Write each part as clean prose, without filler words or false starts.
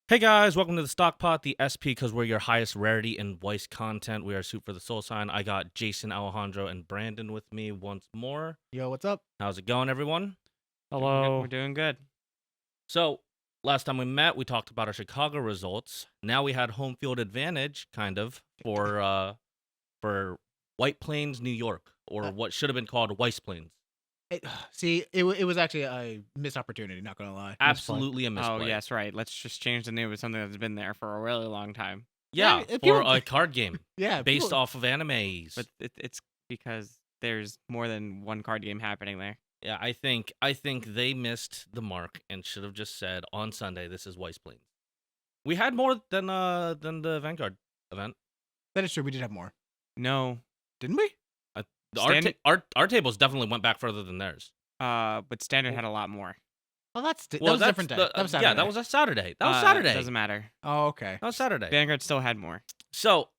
Hey guys, welcome to the Stock Pot, the SP, because we're your highest rarity and Weiss content. We are Soup for the Soul Sign. I got Jason, Alejandro, and Brandon with me once more. Yo, what's up? How's it going, everyone? Hello. We're doing good. So, last time we met, we talked about our Chicago results. Now we had home field advantage, kind of, for White Plains, New York, or what should have been called Weiss Plains. It was actually a missed opportunity, not gonna lie. Absolutely a misplay. Oh, yes, right. Let's just change the name of something that's been there for a really long time. Yeah, Yeah, for people- a card game Yeah, based people- off of animes. But it's because there's more than one card game happening there. Yeah, I think they missed the mark and should have just said on Sunday this is Weiss Plains. We had more than the Vanguard event. That is true. We did have more, No, didn't we? Our tables definitely went back further than theirs. but Standard had a lot more. Oh, that was a that's different day. That was Saturday. Yeah, that was a Saturday. That was Saturday. Doesn't matter. Oh, okay. That was Saturday. Vanguard still had more. So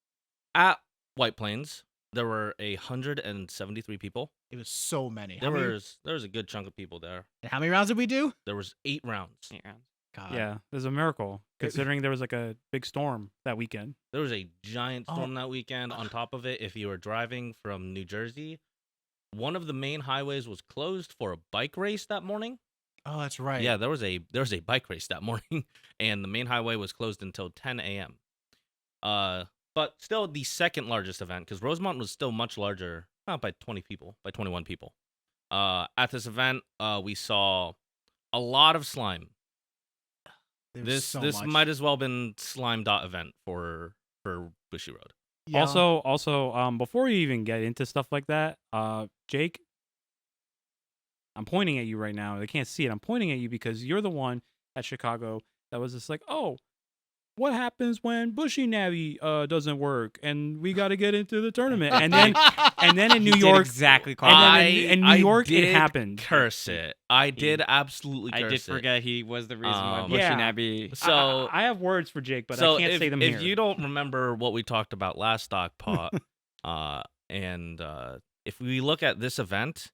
at White Plains, there were 173 people. It was so many. There was a good chunk of people there. And how many rounds did we do? There was 8 rounds. 8 rounds. God. Yeah, it was a miracle considering there was like a big storm that weekend. There was a giant Oh. storm that weekend. On top of it, if you were driving from New Jersey, one of the main highways was closed for a bike race that morning. Oh, that's right. Yeah, there was a bike race that morning, and the main highway was closed until 10 a.m. But still the second largest event, because Rosemont was still much larger, not by 20 people, by 21 people. At this event, we saw a lot of slime. There was This so this much. might as well been slime dot event for Bushy Road. Yeah. Also, before you even get into stuff like that, Jake, I'm pointing at you right now. They can't see it. I'm pointing at you because you're the one at Chicago that was just like, oh, what happens when Bushy Navi doesn't work and we got to get into the tournament? And then in New He did York, exactly call and it. then in New York, it happened. Curse it. I did absolutely curse I did it. forget he was the reason why Um, Bushy Yeah. Nabby. So I have words for Jake, but so I can't say them if here. you don't remember what we talked about last stock pot, if we look at this event,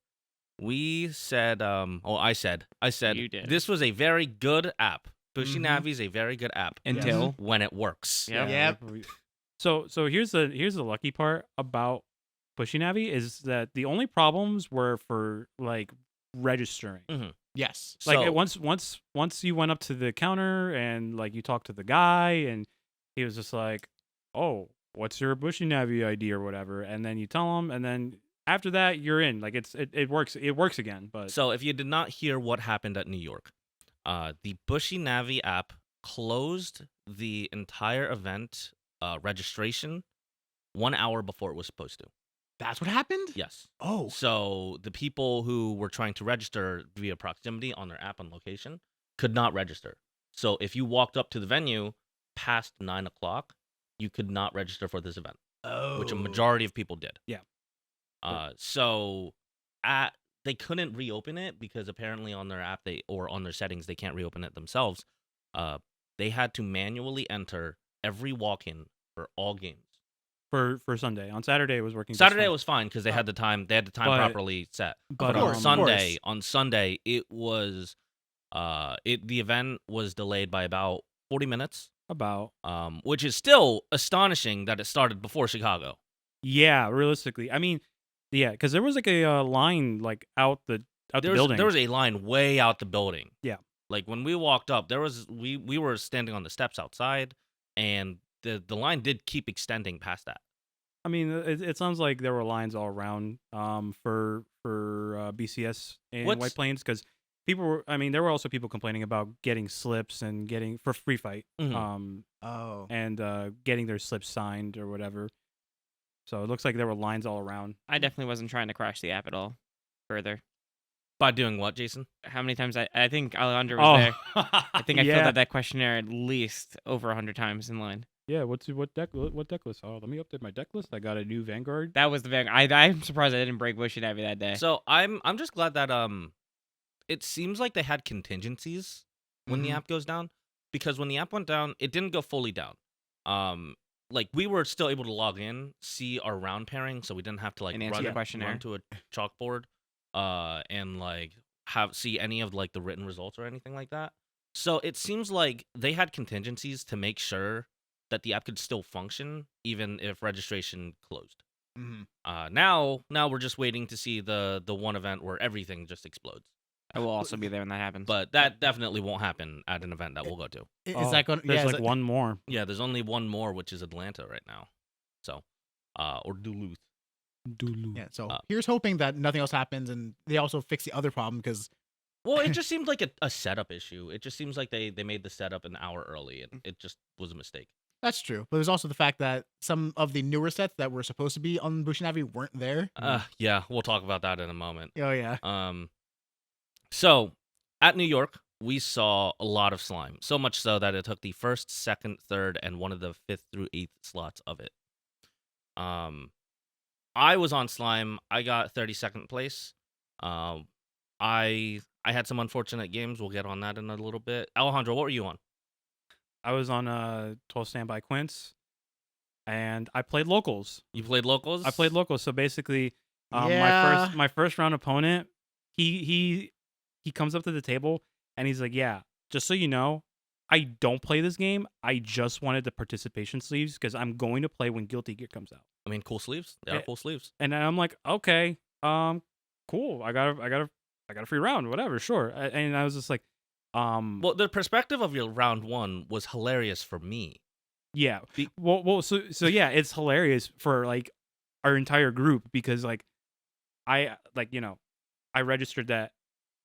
we said, I said You did. this was a very good app. Bushy Mhm. Navi is a very good app Until. when it works. Yep. Yep. So here's the lucky part about Bushy Navi is that the only problems were for like registering. Yes. Like So- once you went up to the counter and like you talked to the guy and he was just like, "Oh, what's your Bushy Navi ID or whatever?" And then you tell him, and then after that you're in. Like it works again. But So if you did not hear what happened at New York, the Bushy Navi app closed the entire event registration 1 hour before it was supposed to. That's what happened? Yes. Oh. So the people who were trying to register via proximity on their app on location could not register. So if you walked up to the venue past 9 o'clock, you could not register for this event, Oh. which a majority of people did. Yeah. So they couldn't reopen it because apparently on their app or on their settings they can't reopen it themselves. They had to manually enter every walk-in for all games. for Sunday. On Saturday it was working. just Saturday fine. was fine because they had the time. They had the time But- properly set. but But course, on of Sunday, it was, the event was delayed by about 40 minutes. about Which is still astonishing that it started before Chicago. yeah, realistically. I mean, yeah, because there was like a line like out the building. There was a line way out the building. Yeah. Like when we walked up, we were standing on the steps outside, and the line did keep extending past that. I mean, it sounds like there were lines all around for BCS and What's- White Plains because people were. I mean, there were also people complaining about getting slips and getting for free fight, Mhm. Oh. and getting their slips signed or whatever. So it looks like there were lines all around. I definitely wasn't trying to crash the app at all. Further. By doing what, Jason? How many times I think Alejandro was there. I think I filled Yeah. out that questionnaire at least over 100 times in line. Yeah, what deck list? Oh, let me update my deck list. I got a new Vanguard. That was the Vanguard. I'm surprised I didn't break Bushy Nabby that day. So I'm just glad that it seems like they had contingencies when the Mhm. app goes down, because when the app went down, it didn't go fully down. Like we were still able to log in, see our round pairing, so we didn't have to like And answer the questionnaire. run to a chalkboard, and like see any of like the written results or anything like that. So it seems like they had contingencies to make sure that the app could still function even if registration closed. Mhm. Now we're just waiting to see the one event where everything just explodes. I will also be there when that happens. But that definitely won't happen at an event that we'll go to. Is that going? There's Yeah, like one more. Yeah, there's only one more, which is Atlanta right now. So, or Duluth. yeah. So Uh, here's hoping that nothing else happens, and they also fix the other problem because Well, it just seemed like a setup issue. It just seems like they made the setup an hour early, and it just was a mistake. that's true. But there's also the fact that some of the newer sets that were supposed to be on Bushinavi weren't there. Yeah, we'll talk about that in a moment. Oh yeah. So at New York, we saw a lot of slime. So much so that it took the first, second, third, and one of the 5th through 8th slots of it. I was on slime. I got 32nd place. I had some unfortunate games. We'll get on that in a little bit. Alejandro, what were you on? I was on 12 Standby Quince, and I played locals. You played locals? I played locals. So basically, Yeah. my first round opponent, he comes up to the table and he's like, "Yeah, just so you know, I don't play this game. I just wanted the participation sleeves because I'm going to play when Guilty Gear comes out." I mean, cool sleeves. They are Yeah. cool sleeves. And I'm like, "Okay, cool. I got a free round, whatever, sure." And I was just like, Well, the perspective of your round one was hilarious for me. yeah. Be- So yeah, it's hilarious for like our entire group because like I registered that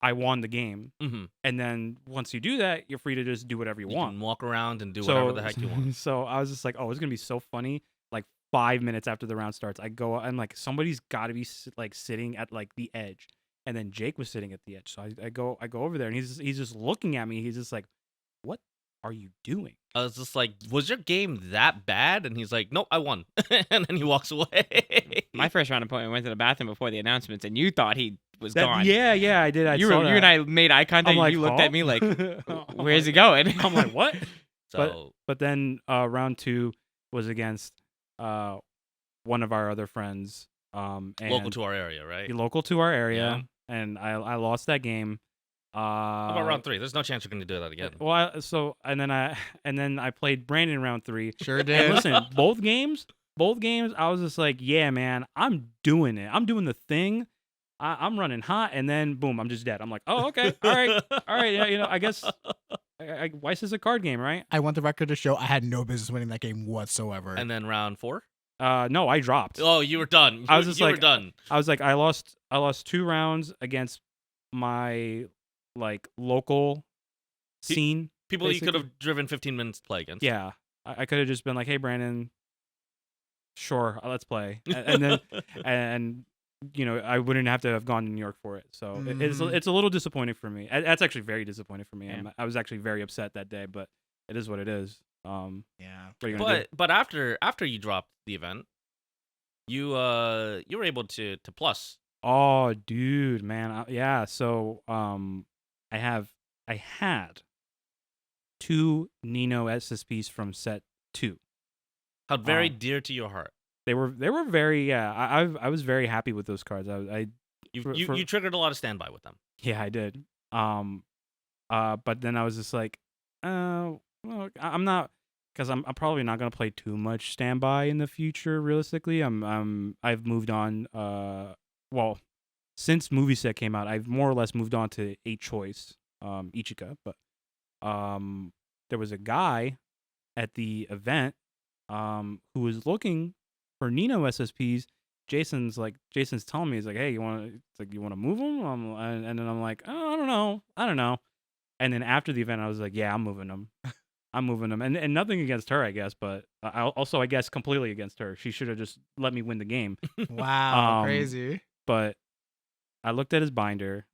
I won the game, Mm-hmm. and then once you do that, you're free to just do whatever you You want. can walk around and do whatever the heck you want. So I was just like, oh, it's gonna be so funny. Like 5 minutes after the round starts, I go and like somebody's got to be like sitting at like the edge, and then Jake was sitting at the edge. So I go over there, and he's just looking at me. He's just like, "What are you doing?" I was just like, was your game that bad? And he's like, nope, I won. And then he walks away. My first round opponent went to the bathroom before the announcements, and you thought he was gone. Yeah, I did. You and I made eye contact. I'm like, you looked huh? at me like, I'm "Where's he like- going?" I'm like, what? So, But then round 2 was against one of our other friends. And local to our area, right? local to our area, Yeah. and I lost that game. How about round 3? There's no chance you're going to do that again. Well, and then I played Brandon in round 3. Sure And did. listen, both games, I was just like, yeah, man, I'm doing it. I'm doing the thing. I'm running hot, and then boom, I'm just dead. I'm like, oh, okay, all right, yeah, I guess Weiss is a card game, right? I want the record to show I had no business winning that game whatsoever. And then round 4? No, I dropped. Oh, you were done. I was just you were like- done. I was like, I lost 2 rounds against my like local scene. People you could basically. have driven 15 minutes to play against. Yeah, I could have just been like, hey, Brandon, sure, let's play, and then and I wouldn't have to have gone to New York for it. So Mhm. it's a little disappointing for me. That's actually very disappointing for me. Yeah. I was actually very upset that day, but it is what it is. yeah. What are you gonna do? But after you dropped the event, you were able to plus. Oh, dude, man, yeah. So I had 2 Nino SSPs from set 2. Held very dear to your heart. They were very, yeah. I was very happy with those cards. You triggered a lot of standby with them. Yeah, I did. But then I was just like, well, I'm not, because I'm probably not gonna play too much standby in the future. Realistically, I've moved on. Well, since movie set came out, I've more or less moved on to 8 choice, Ichika. But there was a guy at the event, who was looking for Nino SSPs. Jason's telling me, he's like, hey, you want to move them? And then I'm like, oh, I don't know. And then after the event, I was like, yeah, I'm moving them. And nothing against her, I guess, but I guess completely against her. She should have just let me win the game. Wow, crazy. But I looked at his binder,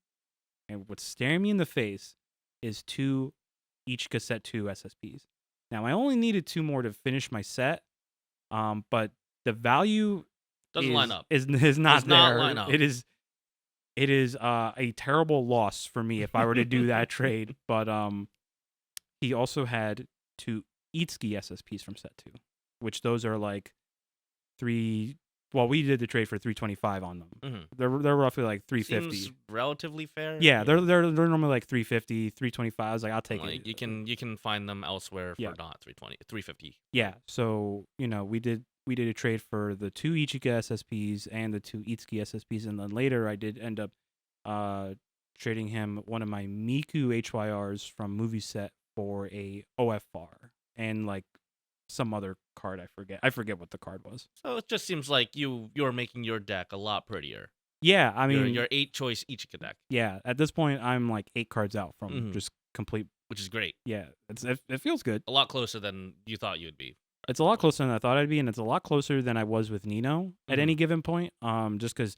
and what's staring me in the face is 2 each cassette 2 SSPs. Now I only needed 2 more to finish my set, but the value Doesn't line up. Is not Does there. not line up. It is a terrible loss for me if I were to do that trade. But he also had 2 Itsuki SSPs from set 2, which those are like 3 we did the trade for 325 on them. Mhm. They're roughly like 350. Seems relatively fair. Yeah, you know? they're normally like 350, 325. I was like, I'll take Like it. you can find them elsewhere for Yeah. not 320, 350. Yeah, so we did a trade for the 2 Ichika SSPs and the 2 Itsuki SSPs, and then later I did end up trading him one of my Miku HYRs from Movie Set for a OFR and like some other card I forget what the card was. So it just seems like you're making your deck a lot prettier. Yeah, I mean, your 8-choice Ichika deck, yeah, at this point I'm like 8 cards out from Mhm. just complete. which is great. Yeah, it feels good. A lot closer than you thought you'd be. It's a lot closer than I thought I'd be, and it's a lot closer than I was with Nino at Mhm. any given point. Just because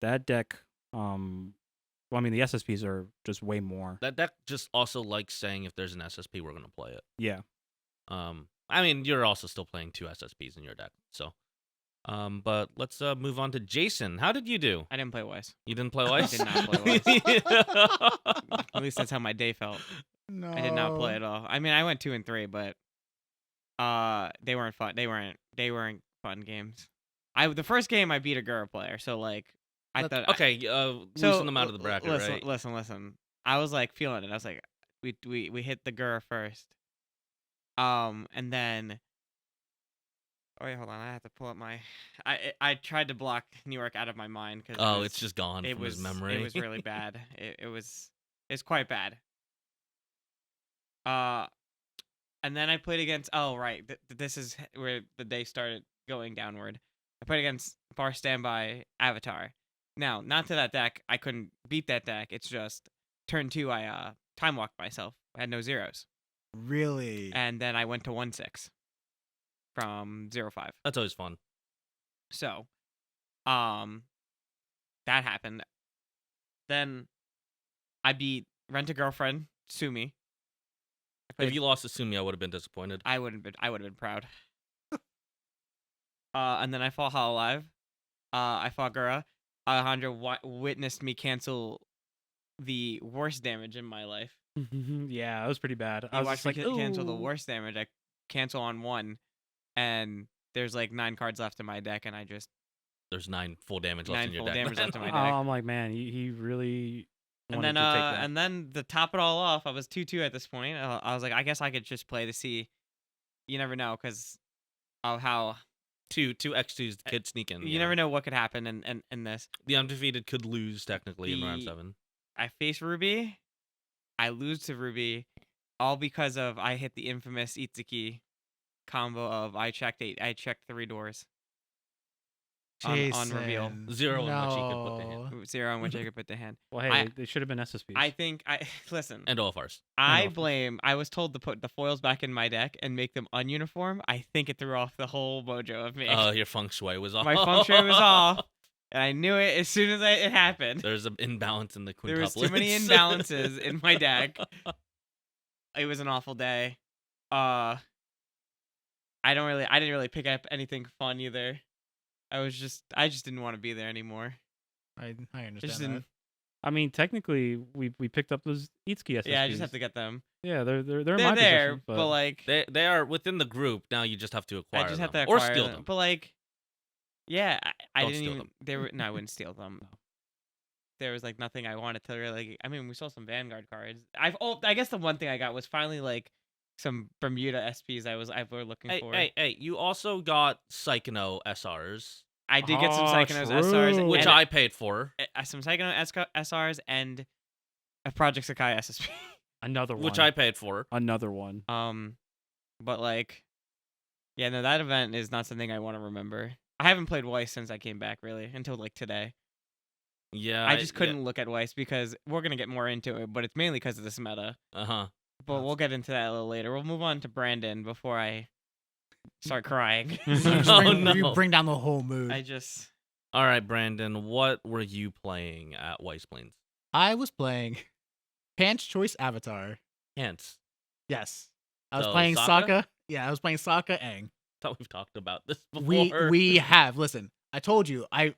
that deck, well, I mean, the SSPs are just way more. That deck just also likes saying if there's an SSP, we're gonna play it. Yeah. I mean, you're also still playing 2 SSPs in your deck, so. But let's move on to Jason. How did you do? I didn't play Weiss. You didn't play Weiss? did not play Weiss. At least that's how my day felt. No. I did not play at all. I mean, I went 2 and 3, but they weren't fun. They weren't fun games. The first game I beat a Gura player, so like I Let's- thought Okay, loosen them out of the bracket, listen, right? Listen. I was like feeling it. I was like, we hit the Gura first. And then. Oh wait, hold on. I have to pull up my. I tried to block New York out of my mind because Oh, it's just gone it from was his memory. It was really bad. It's quite bad. And then I played against. Oh right, this is where the day started going downward. I played against Bar Standby Avatar. Now, not to that deck. I couldn't beat that deck. It's just turn 2. I time walked myself. I had no zeros, Really? and then I went to 1-6 from 0-5. That's always fun. So, that happened. Then I beat Rent a Girlfriend, Sumi. If you lost to Sumi, I would have been disappointed. I would have been proud. And then I fought Hololive. I fought Gura. Alejandro witnessed me cancel the worst damage in my life. Yeah, it was pretty bad. He I was watched just me like, cancel the "Ooh." worst damage. I cancel on 1, and there's like 9 cards left in my deck, and I just There's 9 full damage left 9 in your full deck. damage left in my Oh, deck. I'm like, man, he really And wanted then, to take that. and then to top it all off, I was 2-2 at this point. I was like, I guess I could just play to see. You never know, because of how 2 X2s could sneak in. you never know what could happen in this. The undefeated could lose technically in round The- 7. I face Ruby, I lose to Ruby, all because of I hit the infamous Itsuki combo of I checked 3 doors on reveal. Jason, 0 in which he could put the hand. no. 0 on which I could put the hand. Well, hey, I- they should have been SSPs. I think listen. And OFRs. I know. blame. I was told to put the foils back in my deck and make them ununiform. I think it threw off the whole mojo of me. Oh, your feng shui was off. My feng shui was off, and I knew it as soon as it happened. There's an imbalance in the quintuplets. There was too many imbalances in my deck. It was an awful day. I didn't really pick up anything fun either. I just didn't want to be there anymore. I I understand just that. didn't. I mean, technically, we picked up those Itsuki SSPs. Yeah, I just have to get them. Yeah, they're in They're my there, position, but like They are within the group. Now you just have to acquire I just them. have to or acquire steal them. them. But like, yeah, I Don't didn't steal even. them. They were no, I wouldn't steal them. There was like nothing I wanted to really. I mean, we saw some Vanguard cards. I guess the one thing I got was finally like some Bermuda SPs. I was looking for. Hey, you also got Psychono SRs, I did get some Oh, Psychonos true. SRs, which and, I paid for, some Psychono SRs and a Project Sakai SSP. Another one. which I paid for. Another one. But like, yeah, no, that event is not something I want to remember. I haven't played Weiss since I came back really until like today. Yeah, I just couldn't look at Weiss because we're gonna get more into it, but it's mainly because of this meta. Uh huh. But we'll get into that a little later. We'll move on to Brandon before I start crying. You Oh, no. You bring down the whole mood. I just All right, Brandon, what were you playing at Weiss Plains? I was playing Pants Choice Avatar. Hence, Yes. I was So, playing Sokka? Sokka. Yeah, I was playing Sokka Aang. thought we've talked about this before. We have. Listen, I told you. I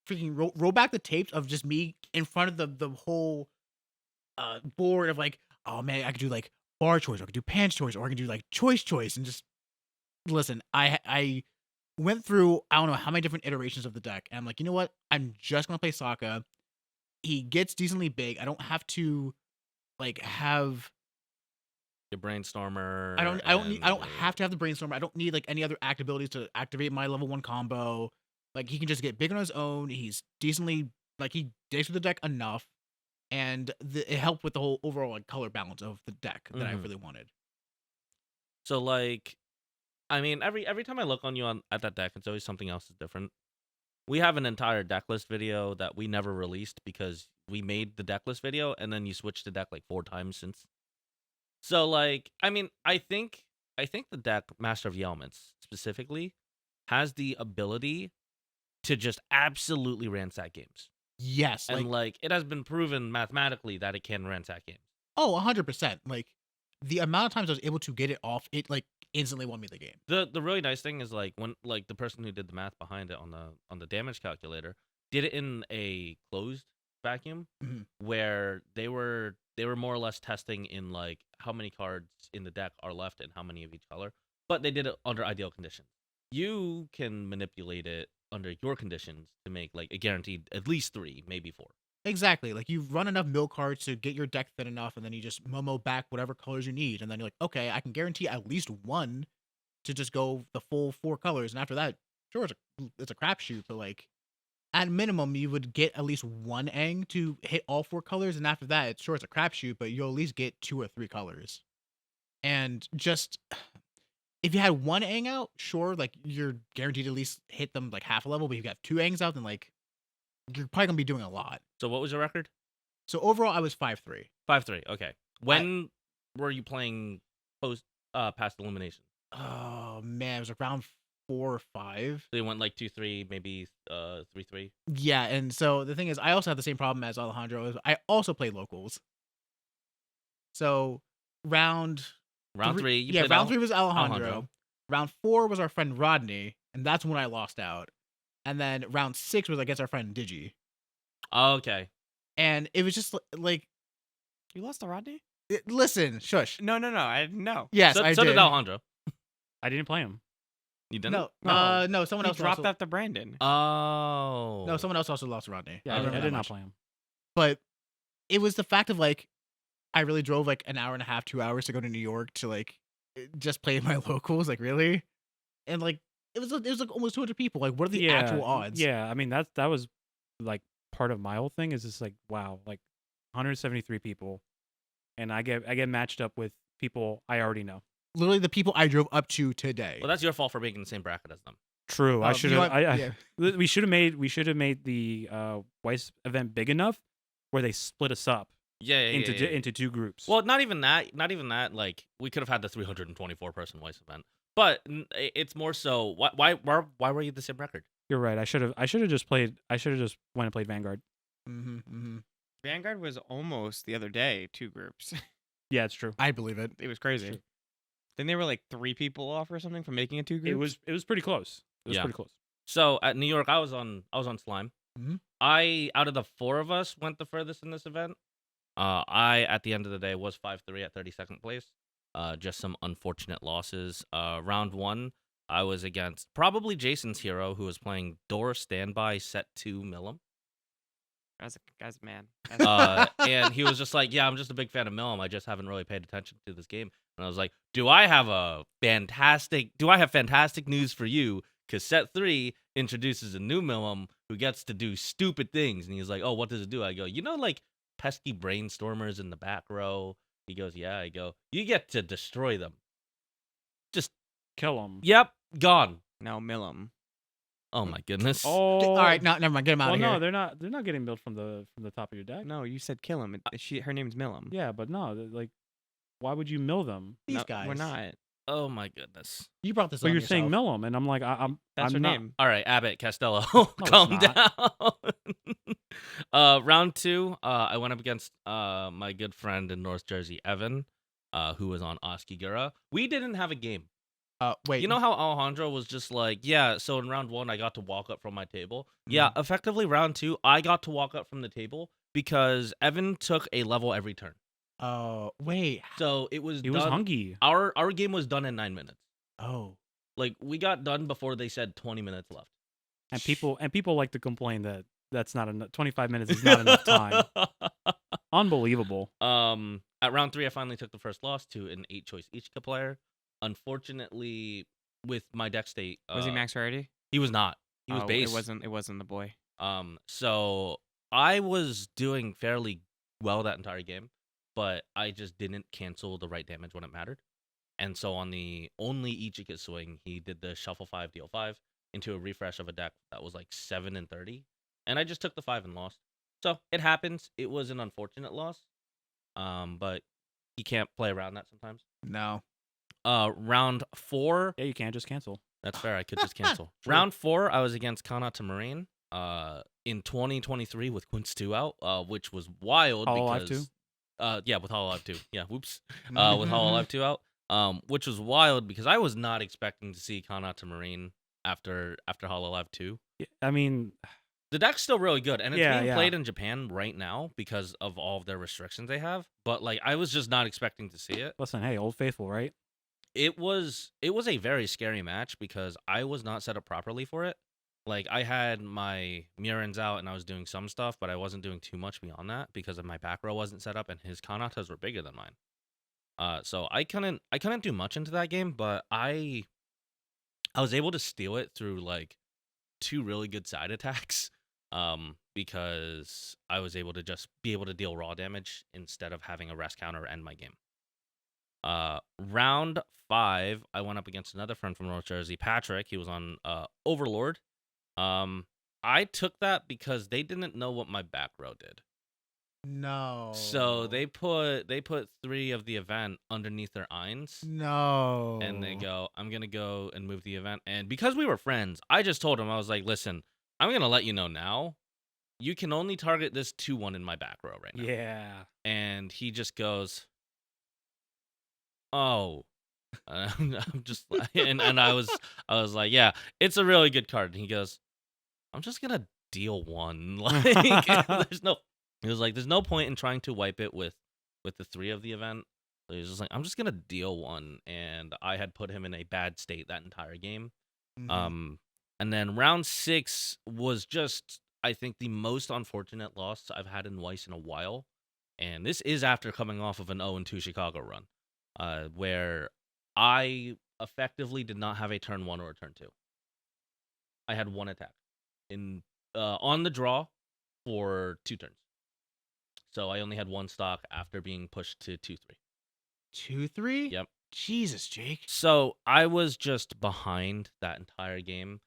freaking roll back the tapes of just me in front of the whole board of like, oh man, I could do like bar choice, or I could do pants choice, or I could do like choice, and just listen. I went through I don't know how many different iterations of the deck, and I'm like, you know what? I'm just gonna play Sokka. He gets decently big. I don't have to like have. Your brainstormer. I don't need. I don't and have to have the brainstorm. I don't need like any other act abilities to activate my level 1 combo. Like he can just get big on his own. He's decently like he digs with the deck enough, and it helped with the whole overall like color balance of the deck that I Mhm. really wanted. So like, I mean, every time I look on you at that deck, it's always something else is different. We have an entire deck list video that we never released because we made the deck list video and then you switched the deck like 4 times since. So like, I mean, I think the deck Master of the Elements specifically has the ability to just absolutely ransack games. Yes, And like it has been proven mathematically that it can ransack games. 100%. Like the amount of times I was able to get it off, it like instantly won me the game. The really nice thing is like when like the person who did the math behind it on the damage calculator did it in a closed vacuum Mhm. where they were more or less testing in like how many cards in the deck are left and how many of each color, but they did it under ideal conditions. You can manipulate it under your conditions to make like a guaranteed at least 3, maybe 4. Exactly. Like you run enough mill cards to get your deck thin enough, and then you just Momo back whatever colors you need, and then you're like, okay, I can guarantee at least one to just go the full 4 colors, and after that, sure, it's a crapshoot, but like at minimum, you would get at least one Aang to hit all 4 colors, and after that, it's a crapshoot, but you'll at least get 2 or 3 colors. And just if you had one Aang out, sure, like you're guaranteed to at least hit them like half a level, but if you got 2 Aangs out, then like you're probably gonna be doing a lot. So what was your record? So overall, I was 5-3. 5-3. Okay. When were you playing past elimination? Oh man, it was around 4 or 5. So you went like 2-3, maybe 3-3. Yeah, and so the thing is, I also have the same problem as Alejandro. Is I also play locals. So round Round 3, you yeah, played round 3 was Alejandro. Alejandro. Round 4 was our friend Rodney, and that's when I lost out. And then round 6 was against our friend Digi, Oh, okay. and it was just like, You lost to Rodney? listen, shush. No, I didn't know. Yes, so I so did. did Alejandro. I didn't play him. You didn't? No, No. no, someone He else dropped also, after Brandon. Oh. no, someone else also lost to Rodney. Yeah, I I remember that did not much. play him. But it was the fact of like I really drove like an hour and a half, 2 hours to go to New York to like just play my locals, like really, and like it was like almost 200 people. Like, what are the actual odds? Yeah, I mean that was like part of my whole thing is just like wow, like 173 people, and I get matched up with people I already know. Literally the people I drove up to today. Well, that's your fault for being in the same bracket as them. True, I You should know have. what? I Yeah. we should have made the Weiss event big enough where they split us up Yeah, into 2 groups. Well, not even that. Not even that. Like we could have had the 324 person Weiss event, but it's more so. Why were you the same record? You're right. I should have just played. I should have just went and played Vanguard. Vanguard was almost the other day 2 groups. Yeah, it's true. I believe it. It was crazy. True. Then they were like 3 people off or something from making it 2 groups. It was pretty close. It was Yeah. pretty close. So at New York, I was on Slime. Mhm. I out of the 4 of us went the furthest in this event. I at the end of the day was 5-3 at 32nd place. Just some unfortunate losses. Round 1, I was against probably Jason's hero, who was playing Door Standby Set 2 Millum. Guy's a man. And he was just like, "Yeah, I'm just a big fan of Millum. I just haven't really paid attention to this game." And I was like, "Do I have fantastic news for you? Because Set 3 introduces a new Millum who gets to do stupid things." And he's like, "Oh, what does it do?" I go, like pesky brainstormers in the back row." He goes, "Yeah." I go, "You get to destroy them." Just, Kill them. yep, gone. No, Millum. Oh my goodness. Oh, All right, no, never mind. Get him out Well, of no, here. they're not getting built from the top of your deck. No, you said kill him. Her name's Millum. Yeah, but no, like, why would you mill them? These No, guys. We're not. Oh my goodness. You brought this But on you're saying yourself. mill them, and I'm like, I'm That's I'm her not, name. All right, Abbott Costello, it's calm not. down. Round 2, I went up against my good friend in North Jersey, Evan, who was on Oskigura. We didn't have a game. Wait. You know how Alejandro was just like, yeah, so in round 1, I got to walk up from my table? Yeah, effectively, round 2, I got to walk up from the table because Evan took a level every turn. Oh, wait. So it was He was done. hungry. Our game was done in 9 minutes. Oh. Like we got done before they said 20 minutes left. And people like to complain that that's not enough. 25 minutes is not enough time. Unbelievable. At round 3, I finally took the first loss to an 8-choice Ichika player. Unfortunately, with my deck state, Was he max rarity? he was not. He was base. It wasn't the boy. So I was doing fairly well that entire game, but I just didn't cancel the right damage when it mattered. And so on the only Ichika swing, he did the shuffle 5, deal 5 into a refresh of a deck that was like 7 and 30, and I just took the 5 and lost. So it happens. It was an unfortunate loss, but you can't play around that sometimes. No. Round 4. Yeah, you can't just cancel. That's fair. I could just cancel. True. Round 4, I was against Kanata Marine. In 2023 with Quince 2 out, which was wild Hololive because 2? Yeah, with Hololive 2. Yeah, whoops. With Hololive 2 out. Which was wild because I was not expecting to see Kanata Marine after Hololive 2. Yeah, I mean, The deck's still really good, and it's Yeah, being yeah. played in Japan right now because of all of their restrictions they have. But like, I was just not expecting to see it. listen, hey, Old Faithful, right? It was a very scary match because I was not set up properly for it. Like, I had my Mirans out and I was doing some stuff, but I wasn't doing too much beyond that because of my back row wasn't set up and his Kanatas were bigger than mine. So I couldn't do much into that game, but I was able to steal it through like 2 really good side attacks. Because I was able to just be able to deal raw damage instead of having a rest counter end my game. Round 5, I went up against another friend from North Jersey, Patrick. He was on Overlord. I took that because they didn't know what my back row did. No. So they put 3 of the event underneath their Eins. No. And they go, I'm going to go and move the event. And because we were friends, I just told him, I was like, listen, I'm going to let you know now. You can only target this 2-1 in my back row right now. Yeah. And he just goes, oh. I'm just like, and I was like, yeah, it's a really good card. And he goes, I'm just going to deal 1. Like, there's no point in trying to wipe it with the 3 of the event. So he's just like, I'm just going to deal 1. And I had put him in a bad state that entire game. Mhm. And then round 6 was just, I think, the most unfortunate loss I've had in Weiss in a while. And this is after coming off of an 0-2 Chicago run, where I effectively did not have a turn 1 or a turn 2. I had 1 attack on the draw for 2 turns. So I only had 1 stock after being pushed to 2-3. 2-3? Yep. Jesus, Jake. So I was just behind that entire game.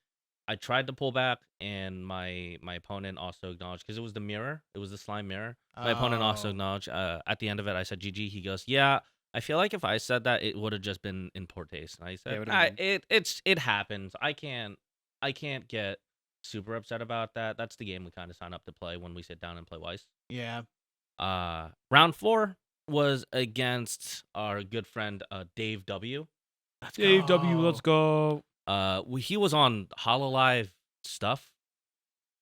I tried to pull back, and my opponent also acknowledged, because it was the mirror. It was the slime mirror. My opponent also Oh. acknowledged. At the end of it, I said, GG. He goes, yeah, I feel like if I said that, it would have just been in poor taste. And I it said, would've been. it happens. I can't get super upset about that. That's the game we kind of sign up to play when we sit down and play Weiss. Yeah. Round 4 was against our good friend Dave W. Let's Dave go. W, let's go. He was on Hololive stuff.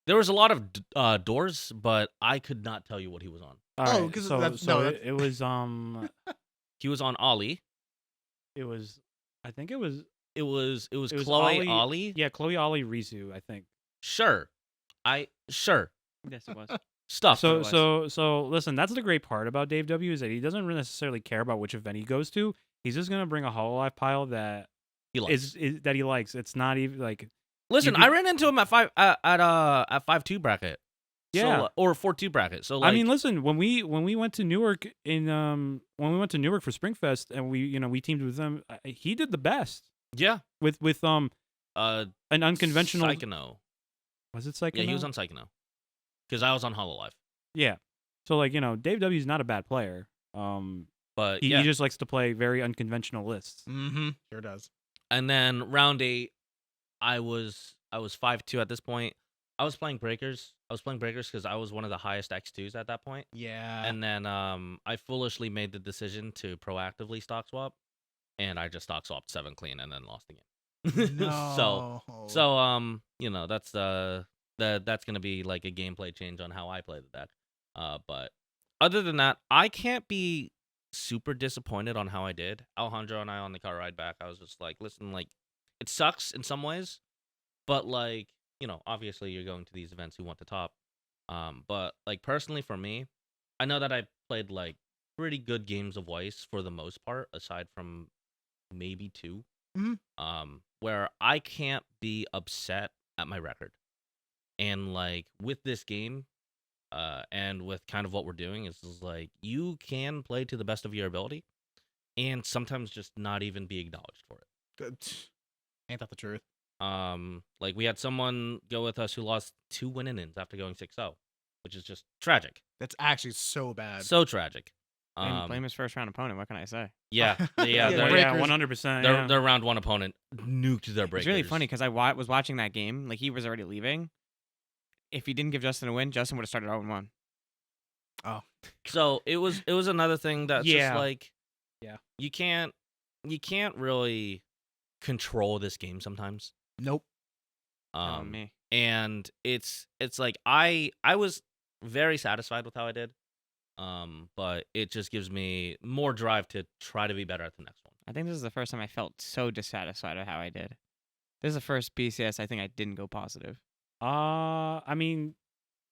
There was a lot of doors, but I could not tell you what he was on. All Oh, right, 'cause so that's- so no, it, it was He was on Ollie. it was I think it was It was it was Chloe Ollie. Yeah, Chloe Ollie Rizu, I think. Sure. Yes, it was. Stuff. So listen, that's the great part about Dave W is that he doesn't really necessarily care about which event he goes to. He's just gonna bring a Hololive pile that he likes. is that he likes. It's not even like Listen, could- I ran into him at 5-2 bracket. Yeah. So, or 4-2 bracket. So like, I mean, listen, when we went to Newark when we went to Newark for Springfest and we teamed with them, he did the best yeah. with an unconventional. Psychono. Was it Psychono? Yeah, he was on Psychono. Because I was on Hololive. Yeah. So like Dave W is not a bad player. But He yeah. just likes to play very unconventional lists. Mm-hmm. Sure does. And then round 8, I was 5-2 at this point. I was playing breakers. Because I was one of the highest X2s at that point. Yeah. And then I foolishly made the decision to proactively stock swap, and I just stock swapped 7 clean and then lost the game. No. So that's gonna be like a gameplay change on how I play the deck. But other than that, I can't be super disappointed on how I did. Alejandro and I on the car ride back, I was just like, listen, like, it sucks in some ways, but like, obviously you're going to these events, you want the top. But like personally for me, I know that I played like pretty good games of Weiss for the most part, aside from maybe 2. Mhm. Where I can't be upset at my record. And like with this game, and with kind of what we're doing is like you can play to the best of your ability, and sometimes just not even be acknowledged for it. Ain't that the truth? Like we had someone go with us who lost 2 win innings after going 6-0, which is just tragic. That's actually so bad. So tragic. And blame his first round opponent. What can I say? Yeah, Yeah, yeah, the they're, breakers- 100%. their round 1 opponent nuked their breakers. It's really funny because I was watching that game. Like he was already leaving. If he didn't give Justin a win, Justin would have started 0-1. So it was another thing that's Yeah. just like, Yeah. you can't really control this game sometimes. Nope. Me. And it's like I was very satisfied with how I did. But it just gives me more drive to try to be better at the next one. I think this is the first time I felt so dissatisfied with how I did. This is the first BCS I think I didn't go positive. I mean,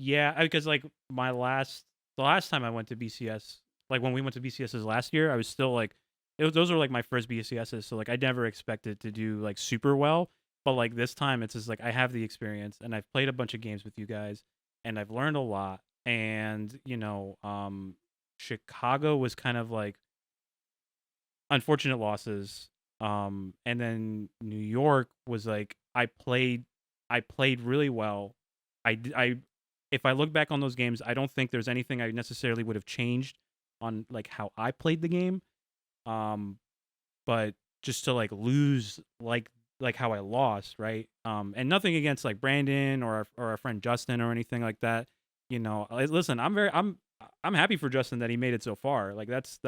yeah, because like the last time I went to BCS, like when we went to BCSs last year, I was still like, those were like my first BCSs, so like I never expected to do like super well, but like this time it's just like I have the experience and I've played a bunch of games with you guys and I've learned a lot, and Chicago was kind of like unfortunate losses, and then New York was like I played really well. If I look back on those games, I don't think there's anything I necessarily would have changed on like how I played the game. But just to like lose like how I lost, right? And nothing against like Brandon or our friend Justin or anything like that. Listen, I'm happy for Justin that he made it so far. Like that's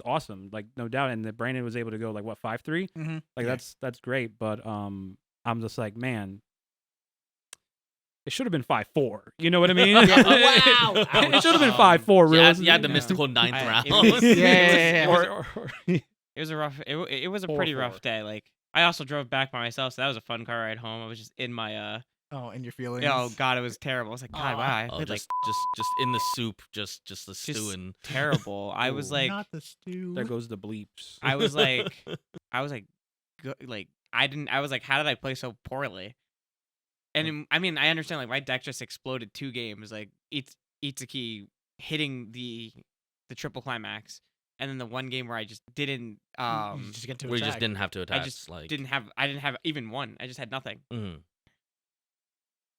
awesome. Like no doubt. And that Brandon was able to go like what 5-3. Mhm. Like Yeah. that's great. But I'm just like, man, it should have been 5-4. You know what I mean? Yeah. Wow. It should have been Ouch. 5-4. You had the Yeah. mystical 9th I- round. it was- Yeah. Or It was a rough. It was a pretty 4-4. rough day. Like I also drove back by myself, so that was a fun car ride home. I was just in my Oh, and your feelings. Oh god, it was terrible. I was like, God, Aw. wow, I Oh, played like just in the soup, just the stewing. terrible. I was like, not the stew. there goes the bleeps. I was like, I was like, how did I play so poorly? And I mean, I understand like my deck just exploded 2 games, like Itsuki hitting the triple climax, and then the one game where I just didn't You just get to We just attack. didn't have to I attach. just like didn't have even one. I just had nothing. mhm.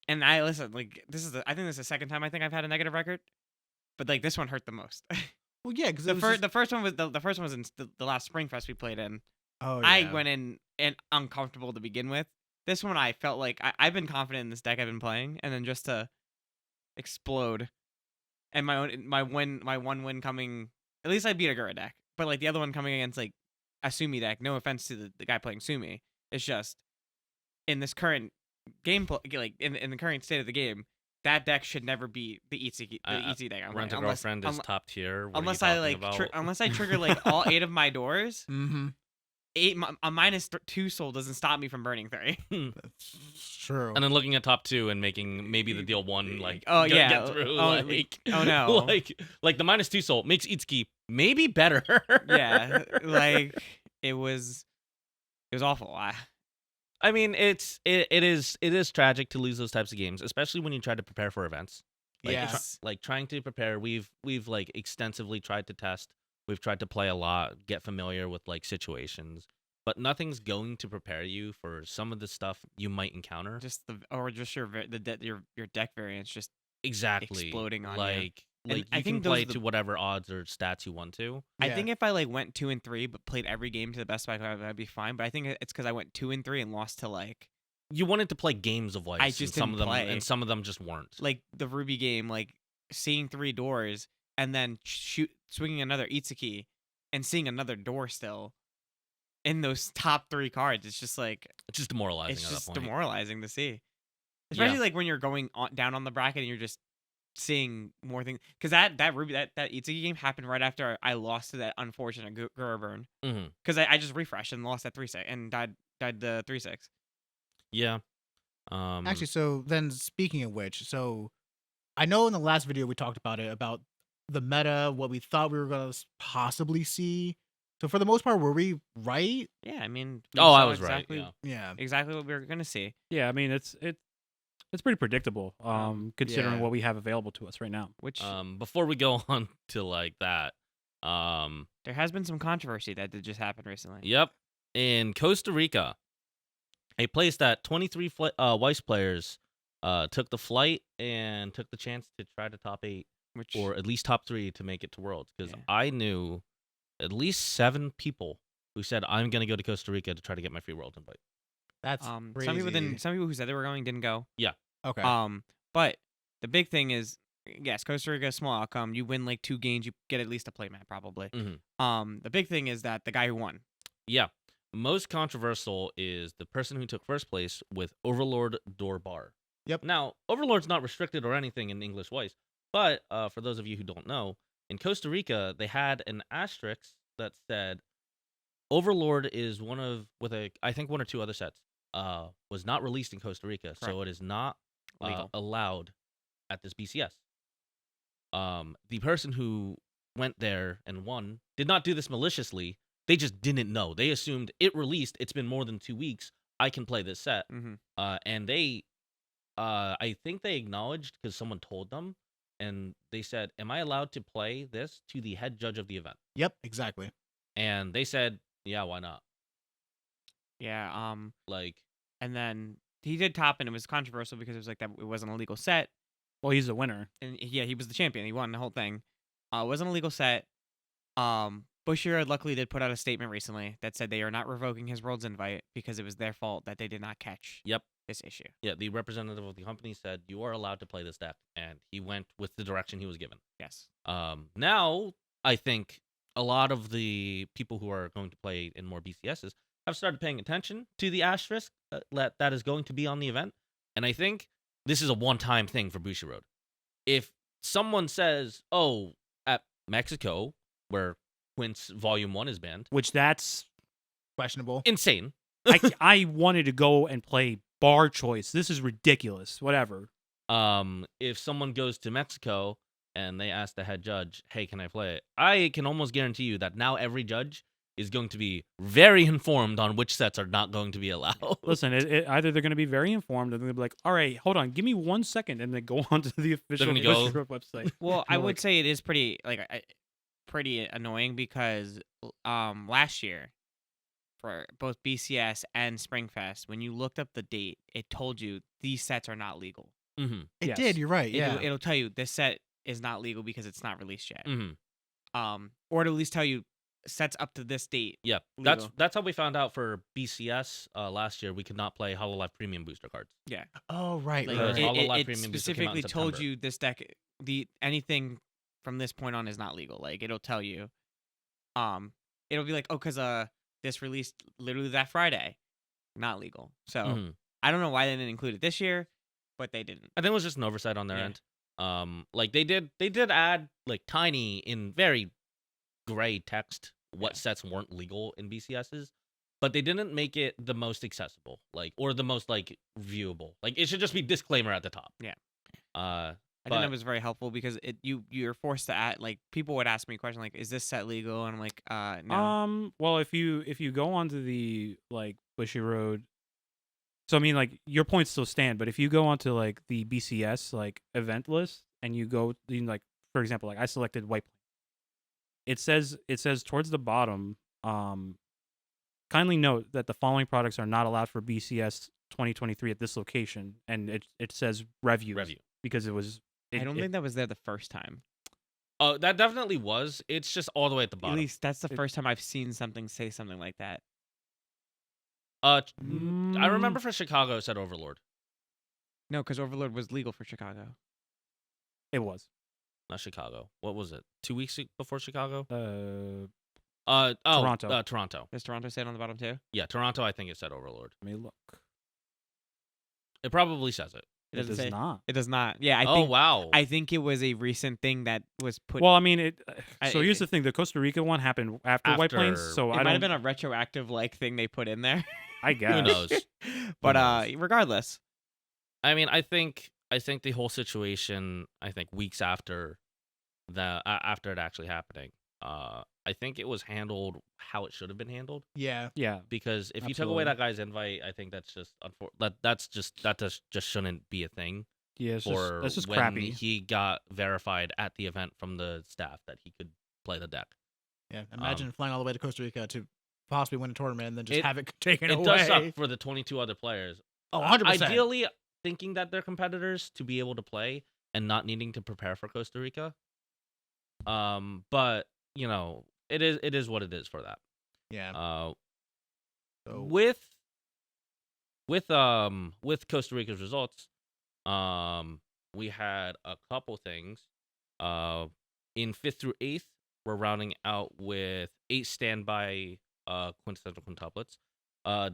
And I listen, like I think this is the second time I think I've had a negative record, but like this one hurt the most. Well, yeah, because the first one was the first one was in the last Spring Fest we played in. Oh, yeah. I went in and uncomfortable to begin with. This one I felt like I've been confident in this deck I've been playing, and then just to explode, and my one win coming. At least I beat a Gura deck, but like the other one coming against like a Sumi deck. No offense to the guy playing Sumi, it's just in this current gameplay, like in the current state of the game, that deck should never be the Itsuki deck. I'm Rent playing, a Girlfriend is top tier. What are you unless I talking like about? unless I trigger like all 8 of my doors. Mm-hmm. A -2 soul doesn't stop me from burning 3. That's true. And then looking at top 2 and making maybe the deal 1 like Oh, get yeah. through. Oh, like, oh, no. like the -2 soul makes Itsuki maybe better. Yeah, like it was awful. I mean, it is tragic to lose those types of games, especially when you try to prepare for events. Like, Yes. like trying to prepare, we've like extensively tried to test. We've tried to play a lot, get familiar with like situations, but nothing's going to prepare you for some of the stuff you might encounter. Just your deck variants just Exactly. exploding on you. like And you I can think those play are the- to whatever odds or stats you want to. I Yeah. think if I like went 2 and 3 but played every game to the best of my ability, I'd be fine. But I think it's because I went 2 and 3 and lost to like You wanted to play games of Weiss, just and some of didn't them play. and some of them just weren't. the Ruby game, like seeing 3 doors and then swinging another Itsuki and seeing another door still in those top 3 cards. It's just like It's just demoralizing it's at that just point. demoralizing to see, especially like when you're going down on the bracket and you're just seeing more things because that Ruby that Itsuki game happened right after I lost to that unfortunate Gura burn Mm-hmm. because I just refreshed and lost that 3-6 and died the 3-6. Yeah. Actually, so then speaking of which, so I know in the last video we talked about it, about the meta, what we thought we were going to possibly see. So for the most part, were we right? Yeah, I mean, we I saw was right. exactly, Yeah. Yeah. exactly what we were gonna see. Yeah, I mean it's pretty predictable. Considering Yeah. what we have available to us right now. Which Before we go on to like that, there has been some controversy that did just happen recently. yep, in Costa Rica, a place that 23 Weiss players took the flight and took the chance to try to top 8 Which or at least top 3 to make it to Worlds. Because Yeah. I knew at least 7 people who said I'm gonna go to Costa Rica to try to get my free Worlds invite. That's some crazy. people didn't. Some people who said they were going didn't go. Okay. But the big thing is, yes, Costa Rica, small outcome. You win like 2 games, you get at least a play mat probably. Mhm. The big thing is that the guy who won. Yeah. Most controversial is the person who took first place with Overlord Dorbar. Yep. Now, Overlord's not restricted or anything in English Weiss, but for those of you who don't know, in Costa Rica, they had an asterisk that said Overlord is I think 1 or 2 other sets, was not released in Costa Rica, so it is not Legal. allowed at this BCS. The person who went there and won did not do this maliciously. They just didn't know. They assumed it released. It's been more than 2 weeks. I can play this set. Mm-hmm. And they, I think they acknowledged because someone told them, and they said, "Am I allowed to play this?" to the head judge of the event. Yep, exactly. And they said, "Yeah, why not?" Yeah. Like, And then he did top, and it was controversial because it was like that. It wasn't a legal set, Well, he's a winner. and yeah, he was the champion. He won the whole thing. It wasn't a legal set. Bushier luckily did put out a statement recently that said they are not revoking his Worlds invite because it was their fault that they did not catch yep. this issue. Yeah, the representative of the company said, "You are allowed to play this deck," and he went with the direction he was given. Yes. Now, I think a lot of the people who are going to play in more BCSs have started paying attention to the asterisk that is going to be on the event, and I think this is a one-time thing for Bushi Road. If someone says, "Oh, at Mexico, where Quince Volume 1 is banned," Which that's Questionable. insane. I wanted to go and play bar choice. This is ridiculous. Whatever. If someone goes to Mexico and they ask the head judge, "Hey, can I play it?" I can almost guarantee you that now every judge is going to be very informed on which sets are not going to be allowed. Listen, either they're going to be very informed, or they're going to be like, "All right, hold on, give me 1 second," and then go onto the official gonna go- Bushiroad website. Well, I You're would like- say it is pretty pretty annoying because last year for both BCS and Springfest, when you looked up the date, it told you these sets are not legal. Mm-hmm. It Yes. did, you're right. Yeah. It'll tell you this set is not legal because it's not released yet. Mm-hmm. Or it'll at least tell you sets up to this date. Yeah, Legal. that's how we found out for BCS last year. We could not play HoloLive Premium booster cards. Yeah. Oh, right. Like, right, Because right. Hololive it Premium Booster came out in specifically told September. you this deck, anything from this point on is not legal. Like it'll tell you, it'll be like, oh, because this released literally that Friday, not legal. So Mhm. I don't know why they didn't include it this year, but they didn't. I think it was just an oversight on their Yeah. end. Like they did add like tiny in very gray text what Yeah. sets weren't legal in BCSs, but they didn't make it the most accessible, like or the most like viewable. Like it should just be disclaimer at the top. Yeah. Uh, I think that but- was very helpful because you're forced to add, like, people would ask me a question like, is this set legal? And I'm like, no. Well, if you go onto the like Bushiroad, so I mean, like your points still stand, but if you go onto like the BCS like event list and you go like, for example, like I selected White Plains. It says towards the bottom, kindly note that the following products are not allowed for BCS 2023 at this location, and it says reviews Review. because it was. I don't think that was there the first time. Oh, that definitely was. It's just all the way at the At bottom. least that's the first time I've seen something say something like that. I Mm. remember for Chicago it said Overlord, No, because Overlord was legal for Chicago. it was. not Chicago. What was it? 2 weeks before Chicago? Toronto. Toronto. Does Toronto say it on the bottom too? Yeah, Toronto. I think it said Overlord. Let me look. It probably says it. It doesn't does say. not. It does not. Yeah, Oh wow. I think it was a recent thing that was put. Well, I mean, it. I- So here's it- the thing: the Costa Rica one happened after White Plains, After- so it I might have don't. been a retroactive like thing they put in there. I guess. Who knows? But knows? regardless, I mean, I think the whole situation. I think weeks after after it actually happening, I think it was handled how it should have been handled. Yeah. Yeah. Because if you took away Absolutely. that guy's invite, I think that's just that just shouldn't be a thing. Yeah. It's For that's just when crappy. he got verified at the event from the staff that he could play the deck. Yeah. Imagine flying all the way to Costa Rica to possibly win a tournament and then just It- have it taken It away. does suck for the 22 other players. Oh, 100%. Ideally, thinking that they're competitors to be able to play and not needing to prepare for Costa Rica. But you know, it is what it is for that. Yeah. So, With Costa Rica's results, we had a couple things. In 5th through 8th, we're rounding out with 8 standby quintessential quintuplets.